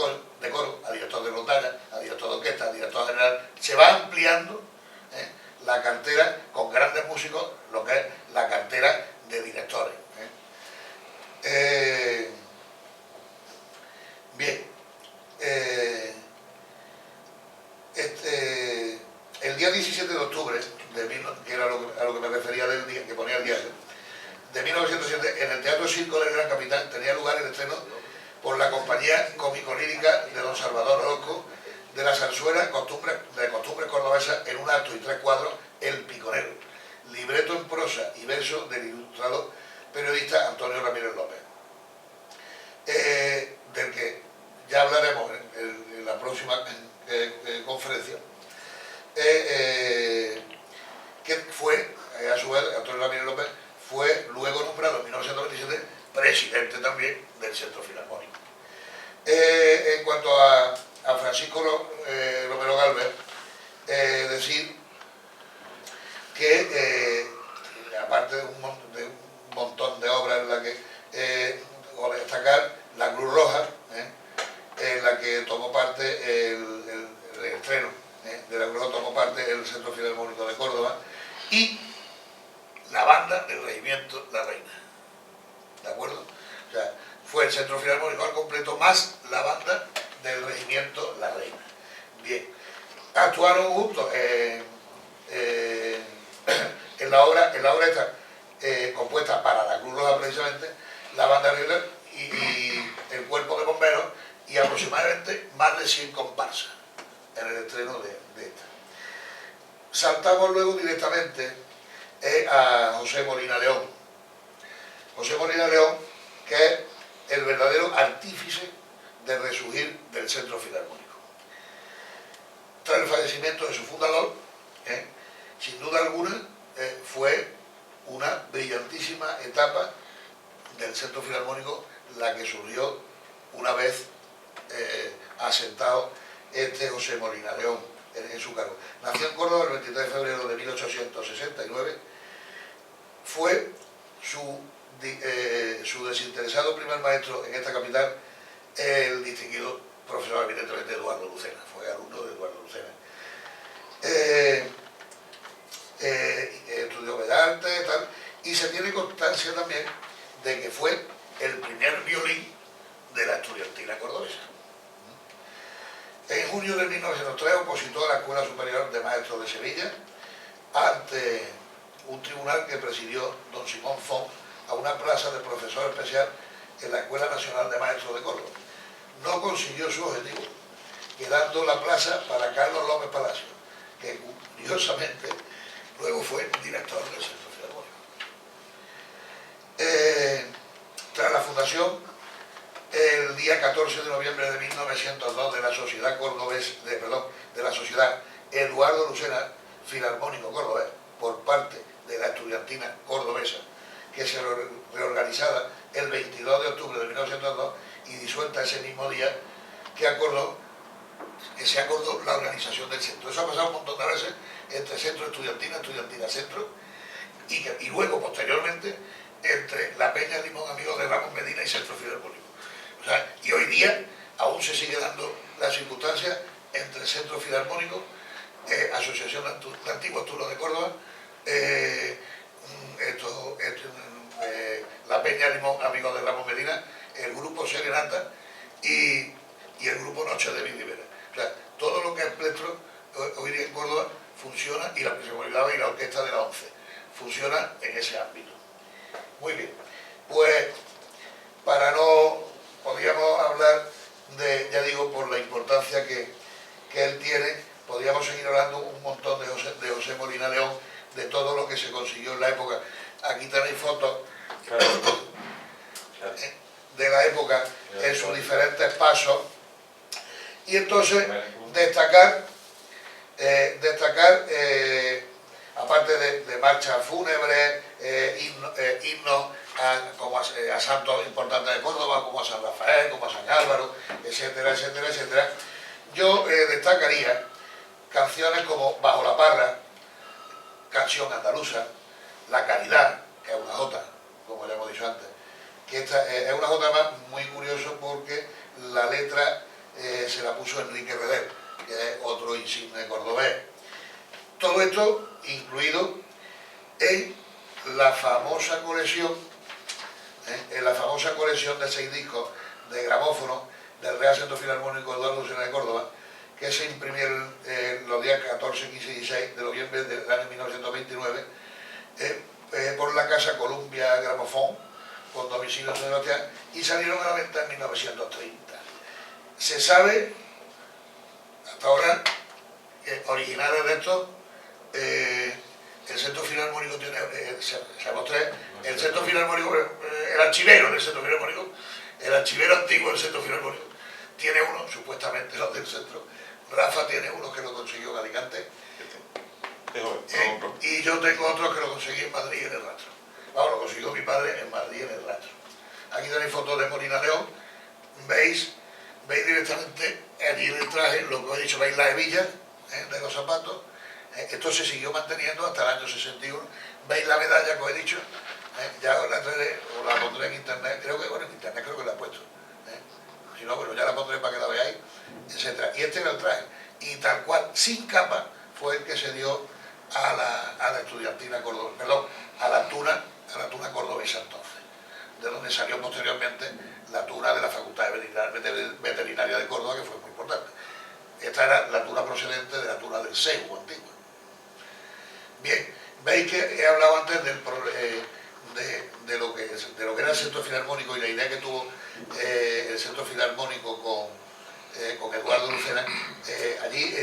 coro, a director de rondalla, a director de orquesta, a director general. Se va ampliando la cartera con grandes músicos, lo que es la cartera de directores. Bien, el día 17 de octubre, que era a lo que me refería del día, que ponía el diario, de 1907, en el Teatro Circo del Gran Capitán tenía lugar el estreno por la compañía cómico-lírica de don Salvador Orozco de la zarzuela de costumbre cordobesa en un acto y 3 cuadros, El Piconero, libreto en prosa y verso del ilustrado periodista Antonio Ramírez López, del que ya hablaremos en la próxima conferencia, que fue, a su vez, Antonio Ramírez López fue luego nombrado en 1927 presidente también del Centro Filarmónico. En cuanto a Francisco Romero Galvez, decir que aparte de un montón de obras en la que o destacar la Cruz Roja, en la que tomó parte el estreno de la Cruz Roja, tomó parte el Centro Filarmónico de Córdoba, y la banda del Regimiento La Reina. ¿De acuerdo? O sea, fue el Centro Filarmónico al completo más la banda del Regimiento La Reina. Bien, actuaron juntos en la obra esta, compuesta para la Cruz Roja precisamente, la banda regular y el cuerpo de bomberos, y aproximadamente más de 100 comparsas en el estreno de esta. Saltamos luego directamente a José Molina León. José Molina León, que es el verdadero artífice del resurgir del Centro Filarmónico. Tras el fallecimiento de su fundador, sin duda alguna, fue una brillantísima etapa del Centro Filarmónico la que surgió una vez asentado José Molina León en su cargo. Nació en Córdoba el 23 de febrero de 1869, fue su desinteresado primer maestro en esta capital, el distinguido profesor evidentemente Eduardo Lucena, fue alumno de Eduardo Lucena. Estudió Bellas Artes y se tiene constancia también de que fue el primer violín de la estudiantina cordobesa. En junio de 1903 opositó a la Escuela Superior de Maestros de Sevilla ante un tribunal que presidió don Simón Font a una plaza de profesor especial en la Escuela Nacional de Maestros de Córdoba. No consiguió su objetivo, quedando la plaza para Carlos López Palacio, que curiosamente luego fue director del Centro Filarmónico. Tras la fundación, el día 14 de noviembre de 1902 de la Sociedad de la Sociedad Eduardo Lucena Filarmónico Cordobés, por parte de la estudiantina cordobesa, que se reorganizara el 22 de octubre de 1902 y disuelta ese mismo día que se acordó la organización del centro. Eso ha pasado un montón de veces entre centro estudiantina, estudiantina centro, y luego, posteriormente, entre la Peña Limón Amigos de Ramos Medina y Centro Filarmónico. O sea, y hoy día aún se sigue dando la circunstancia entre Centro Filarmónico, Asociación de Antiguos Turos de Córdoba, la Peña Limón Amigos de Ramos Medina, el grupo Serenata y el grupo Noche de Vidrivera. O sea, todo lo que es plectro hoy día en Córdoba funciona, y la Municipalidad y la Orquesta de la ONCE funciona en ese ámbito. Muy bien, pues podríamos hablar de, ya digo, por la importancia que él tiene, podríamos seguir hablando un montón de José Molina León, de todo lo que se consiguió en la época. Aquí tenéis fotos de la época en sus diferentes pasos, y entonces destacar aparte de marchas fúnebres, himnos a santos importantes de Córdoba, como a San Rafael, como a San Álvaro, etcétera, etcétera, etcétera. Yo destacaría canciones como Bajo la Parra, Canción Andaluza, La Caridad, que es una jota, como ya hemos dicho antes, que esta es una jota más muy curioso porque la letra se la puso Enrique Redel, que es otro insigne cordobés. Todo esto incluido en la famosa colección, de 6 discos de grabófono del Real Centro Filarmónico Eduardo Lucena de Córdoba, que se imprimieron los días 14, 15 y 16 de noviembre del año 1929 por la Casa Columbia Gramofón, con domicilio en San Sebastián, y salieron a la venta en 1930. Se sabe hasta ahora que originales de estos, el Centro Filarmónico tiene, sabemos tres, el Centro Filarmónico, el archivero del Centro Filarmónico, el archivero antiguo del Centro Filarmónico, tiene uno, supuestamente los del centro. Rafa tiene uno que lo consiguió en Alicante, y yo tengo otro que lo conseguí en Madrid en el Rastro. Vamos, lo consiguió mi padre en Madrid en el Rastro. Aquí tenéis fotos de Molina León, veis directamente allí en el traje, lo que os he dicho, veis las hebillas de los zapatos. Esto se siguió manteniendo hasta el año 61. Veis la medalla que os he dicho, ya os la traeré, os la pondré en internet, creo que, bueno, en internet creo que la he puesto. Si no, bueno, ya la pondré para que la veáis, etc. Y este era el traje, y tal cual, sin capa, fue el que se dio a la estudiantina cordobesa, perdón, a la tuna cordobesa entonces, de donde salió posteriormente la tuna de la Facultad de Veterinaria de Córdoba, que fue muy importante. Esta era la tuna procedente de la tuna del Segu antigua. Bien, veis que he hablado antes de lo que era el Centro Filarmónico y la idea que tuvo el Centro Filarmónico con Eduardo Lucena. Allí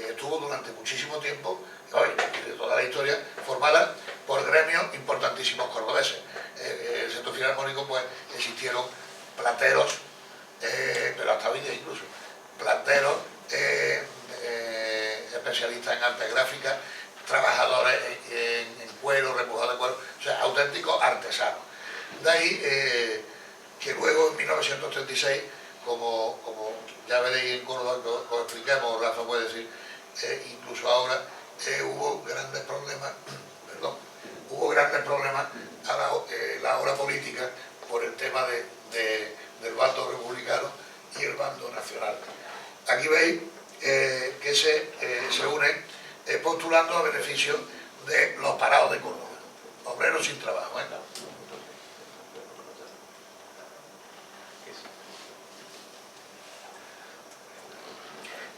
estuvo durante muchísimo tiempo, de toda la historia, formada por gremios importantísimos cordobeses. El Centro Filarmónico, pues, existieron plateros, pero hasta hoy día incluso, plateros, especialistas en arte gráfica, trabajadores en cuero, repujado de cuero, o sea, auténticos artesanos. De ahí que luego en 1936, como ya veréis en Córdoba, que os expliquemos, Rafa puede decir, incluso ahora hubo grandes problemas a la hora política por el tema del bando republicano y el bando nacional. Aquí veis que se unen postulando a beneficio de los parados de Córdoba, obreros sin trabajo.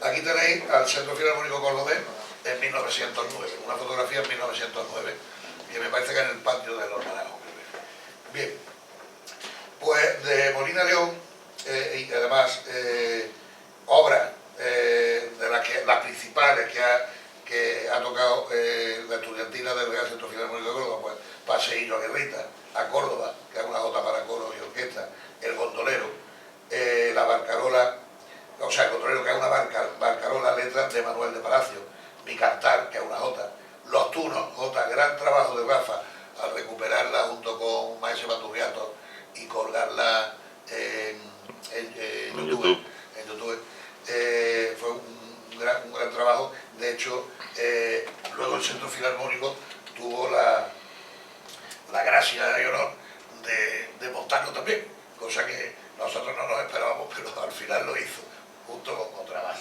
Aquí tenéis al Centro Filarmónico Cordobés en 1909, una fotografía en 1909, que me parece que en el patio de los Naranjos. Bien, pues de Molina León, y además obras de las principales que ha tocado la estudiantina del Real Centro Filarmónico de Córdoba, pues Paseillo a Guerrita, a Córdoba, que es una jota para coro y orquesta, El Gondolero, la Barcarola, o sea, el Gondolero, que es una barcarola, letras de Manuel de Palacio, Mi Cantar, que es una jota, Los Tunos, jota, gran trabajo de Rafa, al recuperarla junto con Maese Baturriato y colgarla en YouTube. Fue un gran trabajo. De hecho, luego el Centro Filarmónico tuvo la gracia y honor de montarlo también, cosa que nosotros no nos esperábamos, pero al final lo hizo, junto con otra más.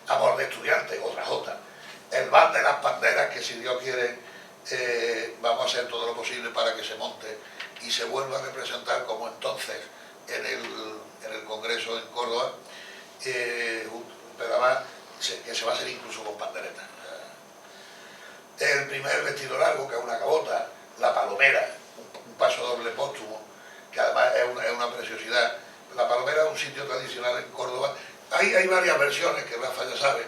Amor de Estudiantes, otra Jota. El Bar de las Banderas, que si Dios quiere, vamos a hacer todo lo posible para que se monte y se vuelva a representar como entonces en el Congreso en Córdoba, pero además que se va a hacer incluso con panderetas. El primer vestido largo, que es una cabota, la Palomera, un paso doble póstumo, que además es una preciosidad. La Palomera es un sitio tradicional en Córdoba. Hay varias versiones que Rafa ya sabe.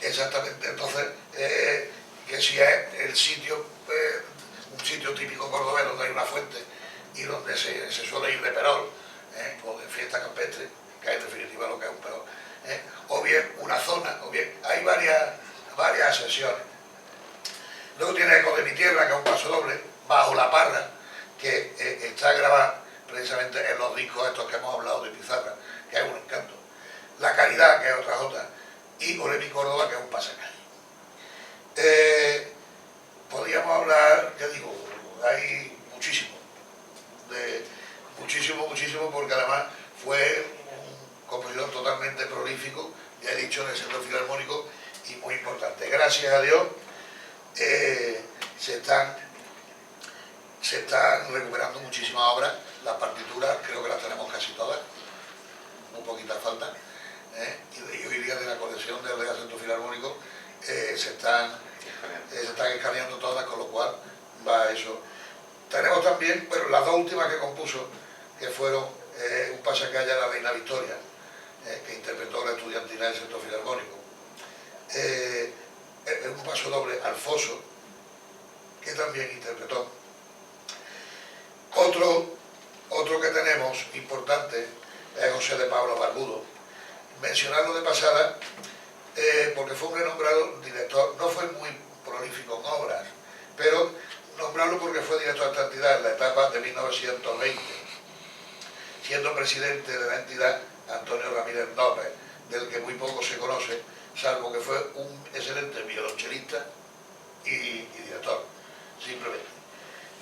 Exactamente, entonces, que si es el sitio, un sitio típico cordobés donde hay una fuente y donde se suele ir de perol, o de fiesta campestre, que es en definitiva lo que es un perol, o bien una zona, o bien hay varias ascensiones. Luego tiene Eco de mi tierra, que es un paso doble, Bajo la Parra, que está grabado precisamente en los discos estos que hemos hablado de Pizarra, que es un encanto. La Caridad, que es otra jota, y Ole mi Córdoba, que es un pasacalle. Podríamos hablar, ya digo, hay muchísimo, porque además fue un compositor totalmente prolífico, ya he dicho, en el Centro Filarmónico, y muy importante. Gracias a Dios se están recuperando muchísimas obras. Las partituras creo que las tenemos casi todas, muy poquitas faltan, y hoy día de la colección del Real Centro Filarmónico se están escaneando todas, con lo cual va eso. Tenemos también, bueno, las dos últimas que compuso, que fueron un pasacalle a la Reina Victoria, que interpretó la estudiantina del Centro Filarmónico, un paso doble Alfoso, que también interpretó. Otro que tenemos importante es José de Pablo Barbudo. Mencionarlo de pasada porque fue un renombrado director, no fue muy prolífico en obras, pero nombrarlo porque fue director de esta entidad en la etapa de 1920, siendo presidente de la entidad Antonio Ramírez López, del que muy poco se conoce, salvo que fue un excelente violonchelista y director, simplemente.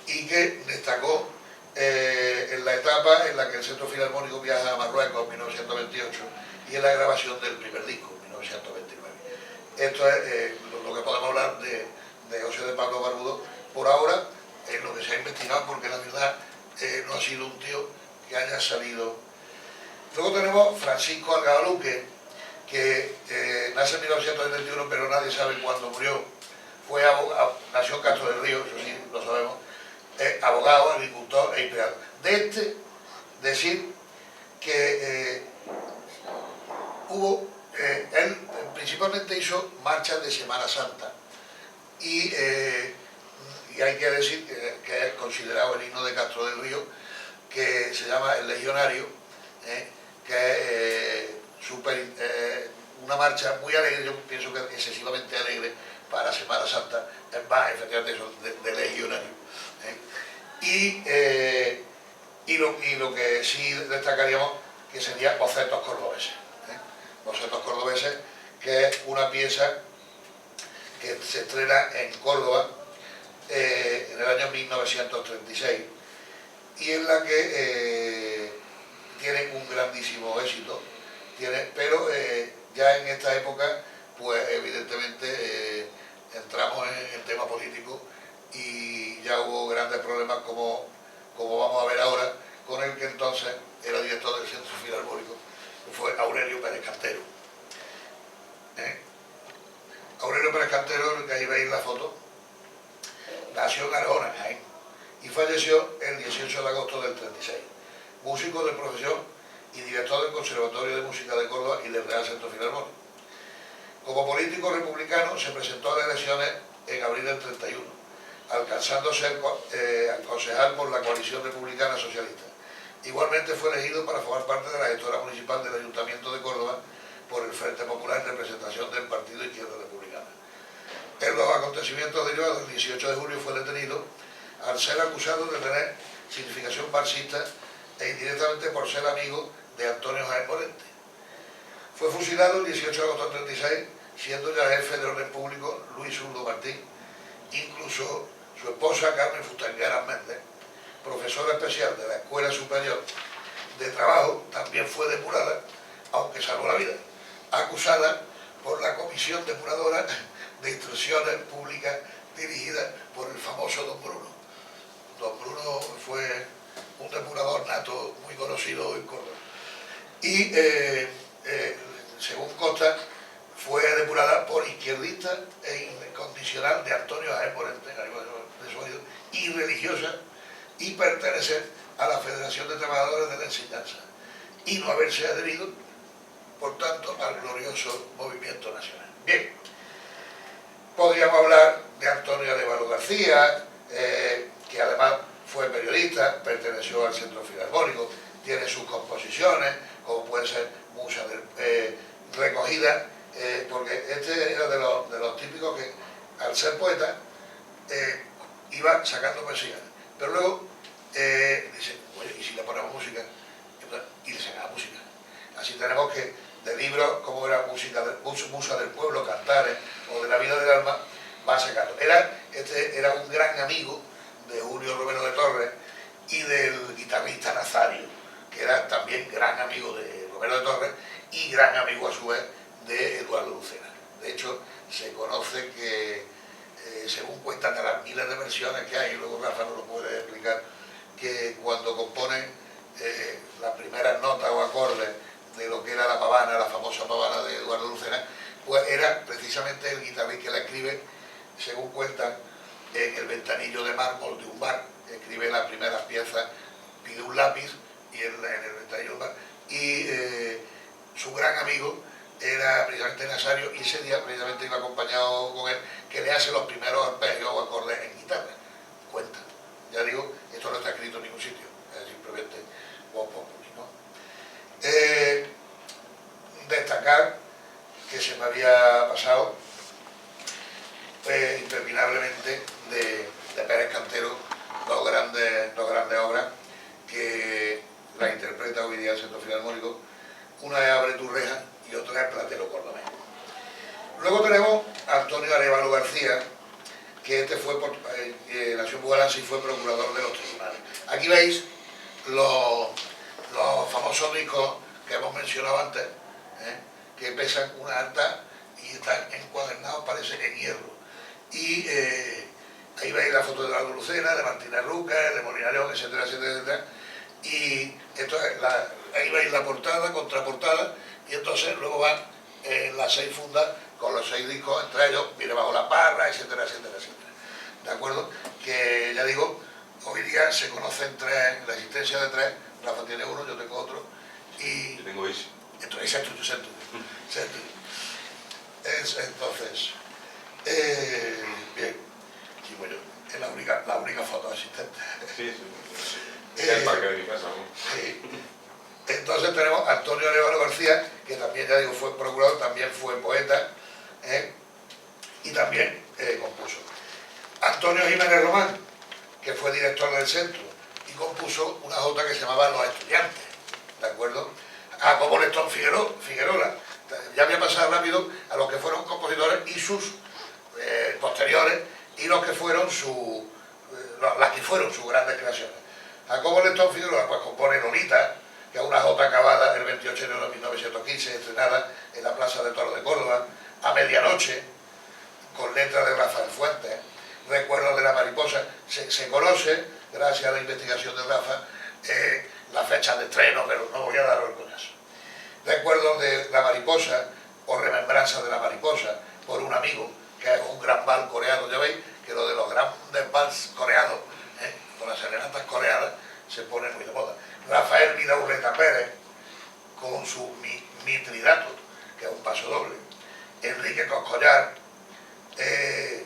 Y que destacó en la etapa en la que el Centro Filarmónico viaja a Marruecos en 1928 y en la grabación del primer disco, en 1929. Esto es lo que podemos hablar de José de Pablo Barbudo por ahora, en lo que se ha investigado, porque la verdad no ha sido un tío que haya salido. Luego tenemos Francisco Algabaluque, que nace en 1971, pero nadie sabe cuándo murió. Fue abogado, nació en Castro del Río, eso sí lo sabemos, abogado, agricultor e empleado. De decir que él principalmente hizo marchas de Semana Santa y hay que decir que es considerado el himno de Castro del Río, que se llama El Legionario, que es una marcha muy alegre, yo pienso que excesivamente alegre para Semana Santa, es más, efectivamente, eso de legionario. Y lo que sí destacaríamos, que sería Bocetos Cordobeses. Bocetos Cordobeses, que es una pieza que se estrena en Córdoba en el año 1936 y en la que tiene un grandísimo éxito, pero ya en esta época, pues evidentemente entramos en el tema político y ya hubo grandes problemas, como vamos a ver ahora, con el que entonces era director del Centro Filarmónico, que fue Aurelio Pérez Cantero. Aurelio Pérez Cantero, que ahí veis la foto, nació en Arjona, Jaén, y falleció el 18 de agosto del 36. Músico de profesión y director del Conservatorio de Música de Córdoba y del Real Centro Filarmónico. Como político republicano se presentó a las elecciones en abril del 31, alcanzando ser concejal por la coalición republicana socialista. Igualmente fue elegido para formar parte de la gestora municipal del Ayuntamiento de Córdoba por el Frente Popular en representación del Partido Izquierda Republicana. En los acontecimientos derivados, el 18 de julio fue detenido al ser acusado de tener significación marxista e indirectamente por ser amigo de Antonio Jaén Morente. Fue fusilado el 18 de agosto del 36, siendo ya jefe de orden público Luis Zurdo Martín. Incluso su esposa Carmen Fustangueras Méndez, profesora especial de la Escuela Superior de Trabajo, también fue depurada, aunque salvó la vida, acusada por la Comisión Depuradora de Instrucciones Públicas dirigida por el famoso Don Bruno. Don Bruno fue un depurador nato muy conocido en Córdoba. Y según consta, fue depurada por izquierdista e incondicional de Antonio Jaén Morente, de su marido, y religiosa, y pertenecer a la Federación de Trabajadores de la Enseñanza, y no haberse adherido, por tanto, al glorioso movimiento nacional. Bien, podríamos hablar de Antonio Arévalo García, que además fue periodista, perteneció al Centro Filarmónico, tiene sus composiciones, como puede ser Musa recogida, porque este era de los típicos que, al ser poeta, iba sacando poesía. Pero luego dice, oye, ¿y si le ponemos música? Y le sacaba música. Así tenemos que, de libros como era Musa del Pueblo, Cantares, o de la vida del alma, va sacando. Era un gran amigo de Julio Romero de Torres y del guitarrista Nazario, que era también gran amigo de Romero de Torres y gran amigo a su vez de Eduardo Lucena. De hecho, se conoce que, según cuentan de las miles de versiones que hay, y luego Rafa nos lo puede explicar, que cuando componen las primeras notas o acordes de lo que era la pavana, la famosa pavana de Eduardo Lucena, pues era precisamente el guitarrista que la escribe, según cuentan, en el ventanillo de mármol de un bar. Escribe las primeras piezas, pide un lápiz y en el ventanillo de un bar. Y su gran amigo era precisamente Nazario, y ese día precisamente iba acompañado con él, que le hace los primeros arpegios o acordes en guitarra. Cuenta. Ya digo, esto no está escrito en ningún sitio, es simplemente voz populi, ¿no? Destacar que se me había pasado interminablemente de Pérez Cantero, dos grandes obras que la interpreta hoy día el Centro Filarmónico. Una es Abre tu reja y otra es Platero Cordobés. Luego tenemos a Antonio Arévalo García, que nació en Bugalance y fue procurador de los tribunales. Aquí veis los famosos discos que hemos mencionado antes, que pesan una alta y están encuadernados, parece, en hierro. Y ahí veis la foto de Eduardo Lucena, de Martínez Lucas, de Molina León, etcétera, etcétera, etcétera. Y esto es ahí veis la portada, contraportada, y entonces luego van las 6 fundas con los 6 discos, entre ellos Viene bajo la parra, etcétera, etcétera, etcétera. ¿De acuerdo? Que ya digo, hoy día se conocen la existencia de 3, Rafa tiene uno, yo tengo otro, y... Yo tengo ese. Entonces, entonces, bien, sí, bueno, es la única foto existente. Sí, sí. Es el parque de mi casa, ¿no? Sí. Entonces tenemos a Antonio Arévalo García, que también, ya digo, fue procurador, también fue poeta, y también compuso. Antonio Jiménez Román, que fue director del centro, y compuso una jota que se llamaba Los Estudiantes, ¿de acuerdo? Jacobo Lestón Figuerola. Ya voy a pasar rápido a los que fueron compositores y sus posteriores, y los que fueron las que fueron sus grandes creaciones. Jacobo Lestón Figuerola pues compone Lolita, que es una jota acabada el 28 de enero de 1915, estrenada en la Plaza de Toros de Córdoba, A medianoche, con letra de Rafael Fuentes. Recuerdos de la mariposa. Se conoce, gracias a la investigación de Rafa, la fecha de estreno, pero no voy a dar el coñazo. Recuerdos de la mariposa, o Remembranza de la mariposa, por un amigo, que es un gran vals coreano. Ya veis que lo de los grandes vals coreanos, con las serenatas coreanas, se pone muy de moda. Rafael Vidaurreta Pérez, con su Mitridato, que es un paso doble. Enrique Coscollar, que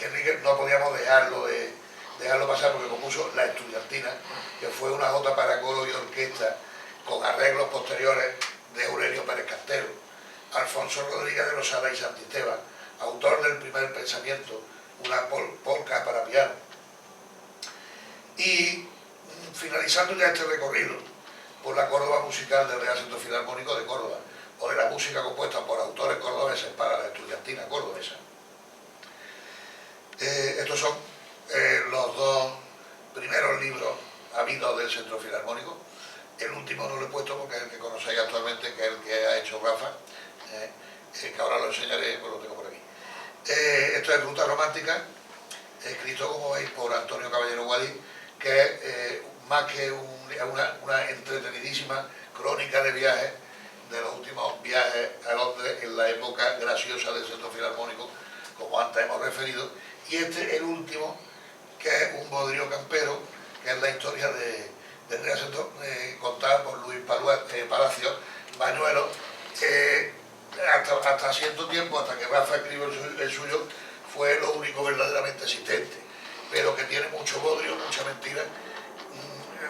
Enrique no podíamos dejarlo pasar porque compuso La Estudiantina, que fue una jota para coro y orquesta con arreglos posteriores de Aurelio Pérez Cantero. Alfonso Rodríguez de Losada y Santisteban, autor del primer pensamiento, una polca para piano. Y finalizando ya este recorrido por la Córdoba musical del Real Centro Filarmónico de Córdoba, o de la música compuesta por autores cordobeses para la estudiantina cordobesa. Estos son los dos primeros libros habidos del Centro Filarmónico. El último no lo he puesto porque es el que conocéis actualmente, que es el que ha hecho Rafa, que ahora lo enseñaré, pues lo tengo por aquí. Esto es Ruta Romántica, escrito, como veis, por Antonio Caballero Guadí, que es más que una entretenidísima crónica de viajes, de los últimos viajes a Londres en la época graciosa del Centro Filarmónico, como antes hemos referido, y este el último, que es un bodrio campero, que es la historia del Real Centro, contada por Luis Palacio Bañuelos, hasta cierto tiempo, hasta que Rafa escribió el suyo, fue lo único verdaderamente existente, pero que tiene mucho bodrio, mucha mentira,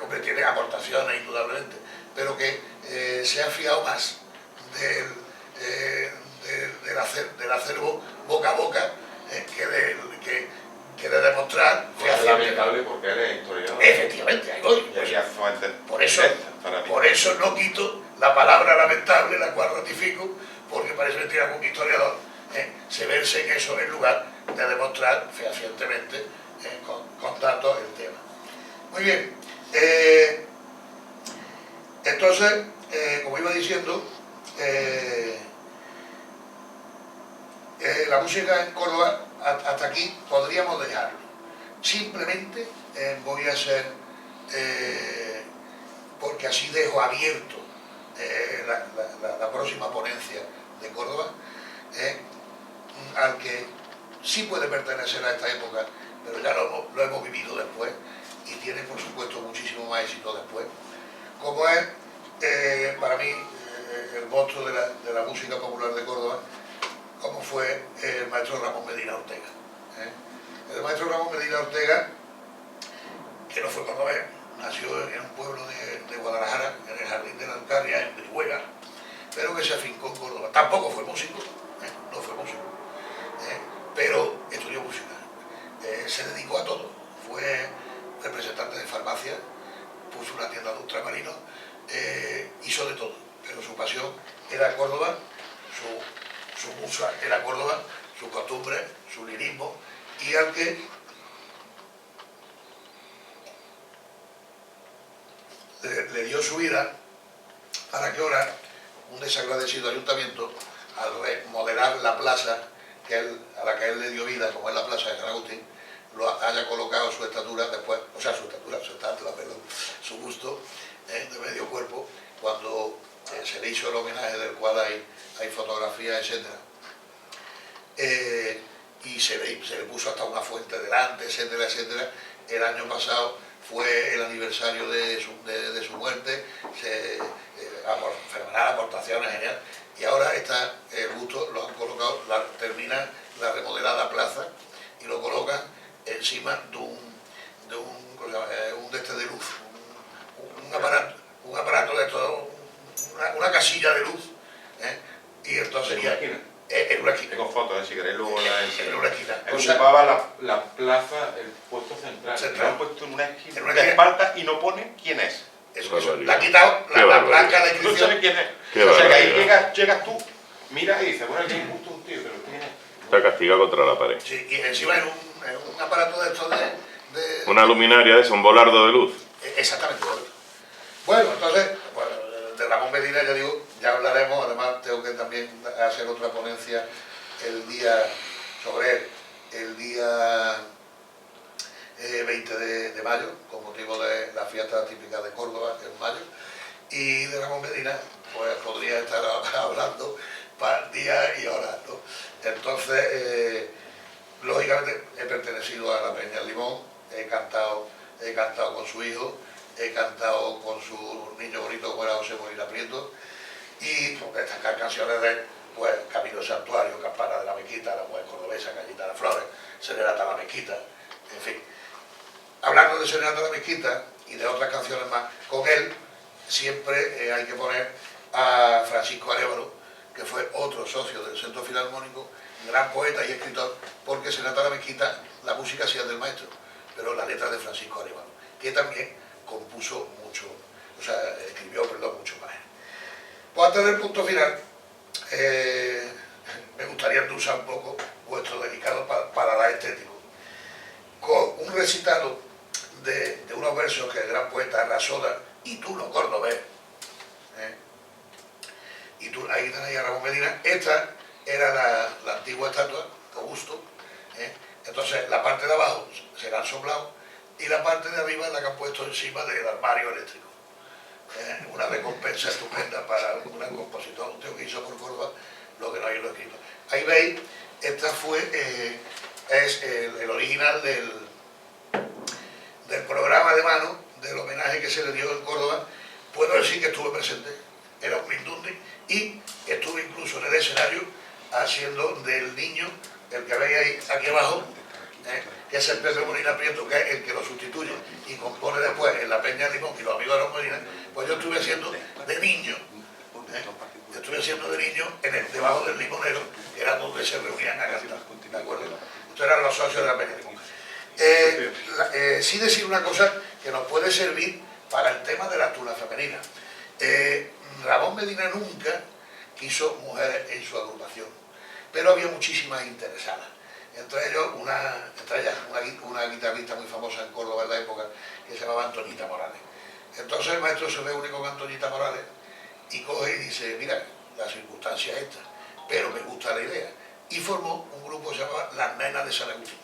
hombre, tiene aportaciones indudablemente, pero que se ha fiado más del acervo boca a boca que de demostrar es lamentable porque él es historiador. Efectivamente, ahí voy. Y había fuentes Por eso no quito la palabra lamentable, la cual ratifico, porque parece que algún historiador se verse en eso en lugar de demostrar fehacientemente con datos el tema. Muy bien. Entonces, como iba diciendo, la música en Córdoba, hasta aquí podríamos dejarlo. Simplemente voy a hacer, porque así dejo abierto la próxima ponencia de Córdoba, al que sí puede pertenecer a esta época, pero ya lo hemos vivido después y tiene por supuesto muchísimo más éxito después, como es para mí el monstruo de la música popular de Córdoba, como fue el maestro Ramón Medina Ortega. El maestro Ramón Medina Ortega, que no fue cordobés, nació en un pueblo de Guadalajara, en el Jardín de la Alcarria, en Brihuega, pero que se afincó en Córdoba. Tampoco fue músico, no fue músico, pero estudió música. Se dedicó a todo, fue representante de farmacia, puso una tienda de ultramarinos, hizo de todo, pero su pasión era Córdoba, su musa era Córdoba, su costumbre, su lirismo, y al que le dio su vida para que ahora un desagradecido ayuntamiento, al remodelar la plaza a la que él le dio vida, como es la plaza de San Agustín, lo haya colocado su estatura después, o sea, su estatua, perdón, su busto de medio cuerpo, cuando se le hizo el homenaje del cual hay fotografías, etc. Y se le puso hasta una fuente delante, etcétera, etcétera. El año pasado fue el aniversario de su muerte, fenomenal, aportaciones, genial. Y ahora está el busto, lo han colocado, termina la remodelada plaza y lo colocan encima de un de luz, un aparato de esto, una casilla de luz, y entonces en una esquina. Tengo fotos, si queréis luego la enseño. En una esquina. Él ocupaba la plaza, el puesto central. Lo han puesto en una esquina de espalda y no pone quién es. Eso. Le ha quitado la blanca de No sabe quién es. Qué O sea que ahí barbaridad. llegas tú, miras y dices, bueno, aquí hay justo un tío, pero ¿quién es? Está castigado contra la pared. Sí, y encima en un aparato de estos de Una luminaria de eso, un volardo de luz. Exactamente. Bueno, entonces, de Ramón Medina, ya digo, ya hablaremos. Además, tengo que también hacer otra ponencia sobre él el día 20 de mayo, con motivo de la fiesta típica de Córdoba en mayo. Y de Ramón Medina, pues podría estar hablando para días y horas, ¿no? Entonces, lógicamente, he pertenecido a la Peña del Limón, he cantado con su hijo, he cantado con su niño bonito como era José Molina Prieto, y porque estas canciones de pues, Camino del Santuario, Campana de la Mezquita, La Mujer Cordobesa, Cañita de las Flores, Serenata de la Mezquita, en fin. Hablando de Serenata de la Mezquita y de otras canciones más, con él siempre hay que poner a Francisco Arévalo, que fue otro socio del Centro Filarmónico gran poeta y escritor, porque Serenata de la Mezquita, la música sí es del maestro, pero la letra de Francisco Arevalo, que también compuso mucho, o sea, escribió, perdón, mucho más. Pues antes del punto final, me gustaría usar un poco vuestro dedicado para la estético, con un recitado de unos versos que el gran poeta Rasoda y Tuno Cordobés, y tú, ahí tenéis a Ramón Medina. Esta era la antigua estatua, Augusto, entonces la parte de abajo se la han soplado y la parte de arriba es la que han puesto encima del armario eléctrico. Una recompensa estupenda para un gran compositor, un tío que hizo por Córdoba lo que no hay lo escrito. Ahí veis, esta es el original del programa de mano, del homenaje que se le dio en Córdoba. Puedo decir que estuve presente, era un mindundi, y estuve incluso en el escenario haciendo del niño, el que veis ahí aquí abajo, que es el Pepe Molina Prieto, que es el que lo sustituye y compone después en la Peña Limón y los amigos de los Molina. Pues yo estuve haciendo de niño, debajo del limonero, que era donde se reunían a cantar, ¿de acuerdo? Estos eran los socios de la Peña Limón. Sí decir una cosa que nos puede servir para el tema de la tuna femenina. Ramón Medina nunca quiso mujeres en su agrupación, pero había muchísimas interesadas. Entre ellas una guitarrista muy famosa en Córdoba en la época, que se llamaba Antoñita Morales. Entonces el maestro se reúne con Antoñita Morales y coge y dice, mira, la circunstancia es esta, pero me gusta la idea. Y formó un grupo que se llamaba Las Nenas de San Agustín,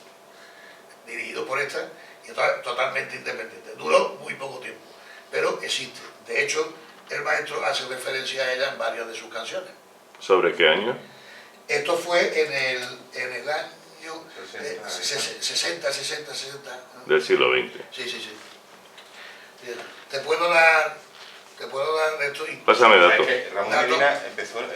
dirigido por esta, y entonces totalmente independiente. Duró muy poco tiempo, pero existe. De hecho, el maestro hace referencia a ella en varias de sus canciones. ¿Sobre qué año? Esto fue en el año 60. Del siglo XX. Sí. Te puedo dar esto. Pásame datos. Ramón Medina empezó, él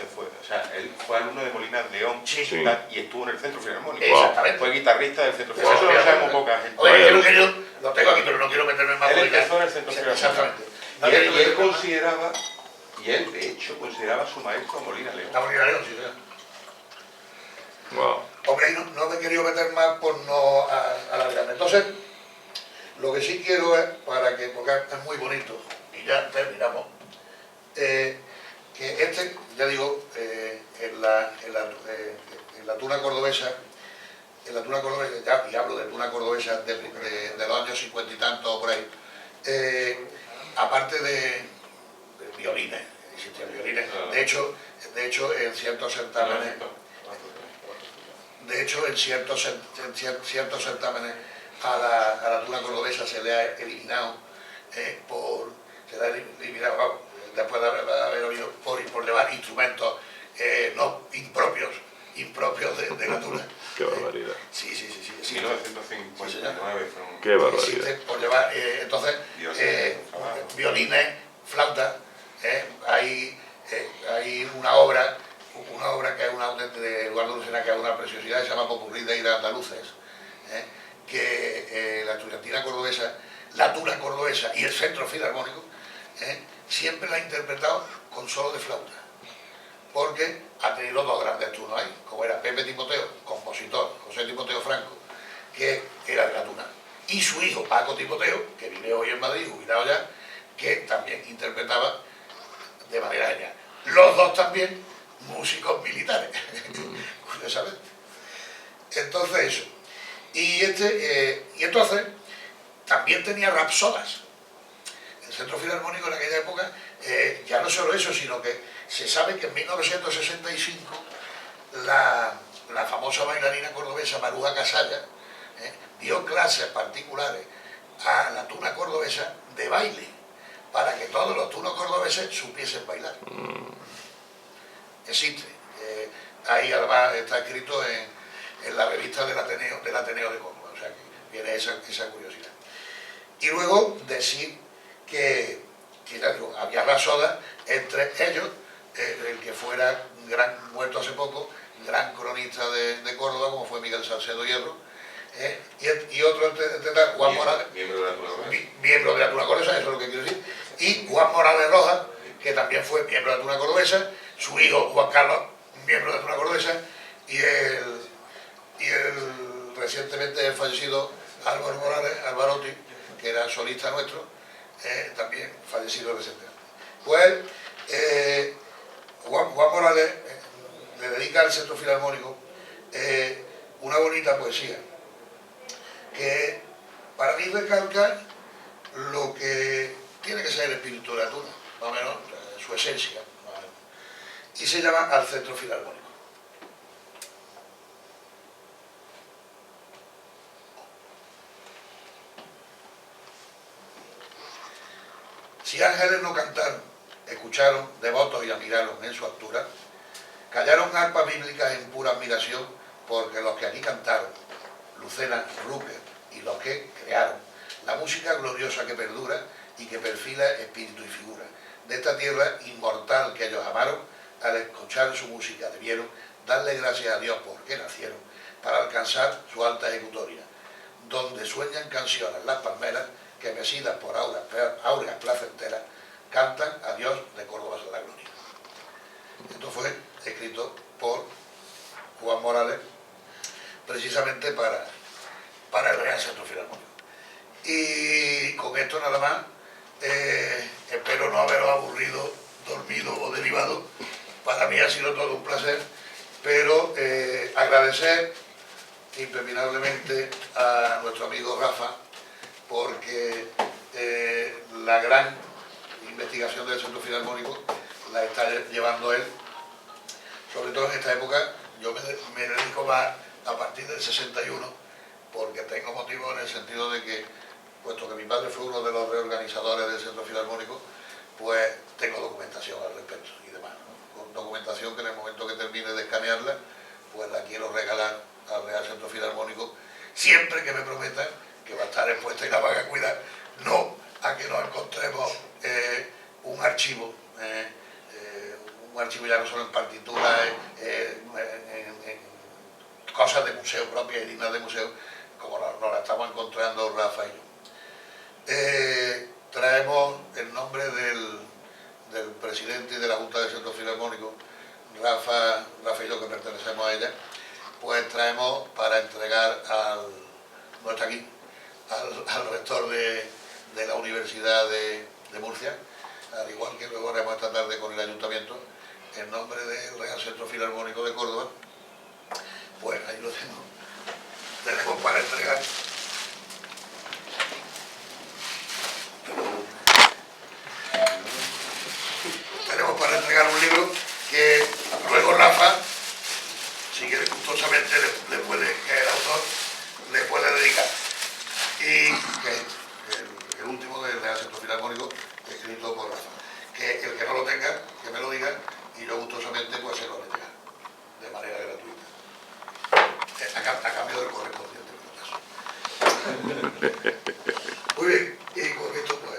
fue alumno de Molina León, sí. Y estuvo en el Centro Filarmónico. Exactamente. Fue guitarrista del Centro Filarmónico. Eso lo sabemos poca gente. Oye, yo lo tengo aquí, pero no quiero meterme más. Él empezó en el Centro Filarmónico. Exactamente. Y él, de hecho, consideraba a su maestro a Molina León. A Molina León, sí. Wow. Hombre, no me he querido meter más por no alargarme. Entonces, lo que sí quiero es, porque es muy bonito, y ya terminamos, que ya digo, en la tuna cordobesa, y hablo de tuna cordobesa de los años 50 y tanto o por ahí, aparte de violines, existían violines, de hecho en ciertos certámenes, a la tuna cordobesa se le ha eliminado, después de haber oído por llevar instrumentos no impropios de la tuna. Qué barbaridad. Sí. 1959 fue un... Qué barbaridad. Por llevar, entonces, violines, flautas, hay una obra que es de Eduardo Lucena, que es una preciosidad, se llama Popurrí de Ira Andaluces, que la estudiantina cordobesa, la tuna cordobesa y el Centro Filarmónico siempre la ha interpretado con solo de flauta, porque ha tenido dos grandes tunos ahí, como era Pepe Timoteo, compositor, José Timoteo Franco, que era de la tuna, y su hijo Paco Timoteo, que vive hoy en Madrid, jubilado ya, que también interpretaba de manera genial. Los dos también músicos militares, curiosamente. Entonces eso. Y entonces también tenía rapsodas. El Centro Filarmónico en aquella época, ya no solo eso, sino que se sabe que en 1965 la famosa bailarina cordobesa Maruja Casalla dio clases particulares a la tuna cordobesa de baile, para que todos los tunos cordobeses supiesen bailar. Existe. Ahí además está escrito en la revista del Ateneo de Córdoba, o sea que viene esa curiosidad. Y luego decir que ya digo, había rasodas entre ellos, el que fuera muerto hace poco, gran cronista de Córdoba, como fue Miguel Salcedo Hierro, y otro, Juan Morales, miembro de la tuna cordobesa, eso es lo que quiero decir, y Juan Morales Rojas, que también fue miembro de la tuna cordobesa, su hijo Juan Carlos, miembro de la tuna cordobesa, y el recientemente fallecido Álvaro Morales, Alvarotti, que era solista nuestro, también fallecido recientemente. Pues Juan Morales le dedica al Centro Filarmónico una bonita poesía que para mí recalca lo que tiene que ser el espíritu de la tuna, más o menos su esencia, y se llama Al Centro Filarmónico. Si ángeles no cantaron, escucharon, devotos y admiraron en su altura, callaron arpas bíblicas en pura admiración, porque los que aquí cantaron, Lucena, Rupert y los que crearon, la música gloriosa que perdura y que perfila espíritu y figura, de esta tierra inmortal que ellos amaron, al escuchar su música debieron darle gracias a Dios porque nacieron, para alcanzar su alta ejecutoria, donde sueñan canciones las palmeras, que mecidas por áureas placenteras, cantan a Dios de Córdoba a la gloria. Esto fue escrito por Juan Morales, precisamente para el Real Centro Filarmónico. Y con esto nada más, espero no haberos aburrido, dormido o derivado. Para mí ha sido todo un placer, pero agradecer imperminablemente a nuestro amigo Rafa, porque la gran investigación del Centro Filarmónico la está llevando él, sobre todo en esta época. Yo me dedico más a partir del 61, porque tengo motivo en el sentido de que, puesto que mi padre fue uno de los reorganizadores del Centro Filarmónico, pues tengo documentación al respecto y demás, ¿no? Con documentación que en el momento que termine de escanearla, pues la quiero regalar al Real Centro Filarmónico, siempre que me prometan que va a estar expuesta y la van a cuidar, no a que nos encontremos un archivo ya no solo en partituras, en cosas de museo propias y dignas de museo, como nos la estamos encontrando Rafa y yo. Traemos el nombre del presidente y de la Junta del Centro Filarmónico, Rafa y yo, que pertenecemos a ella, pues traemos para entregar no está aquí, al rector de la Universidad de Murcia, al igual que luego haremos esta tarde con el Ayuntamiento, en nombre del Real Centro Filarmónico de Córdoba. Pues ahí lo tengo. Tenemos para entregar. Tenemos para entregar un libro que luego Rafa, si quiere gustosamente, que el autor le puede dedicar. Y que el último del Real Centro Filarmónico, escrito por Rafa. Que el que no lo tenga, que me lo diga, y yo gustosamente pues se lo haré llegar, de manera gratuita, a cambio del correspondiente en este caso. Muy bien, y con esto pues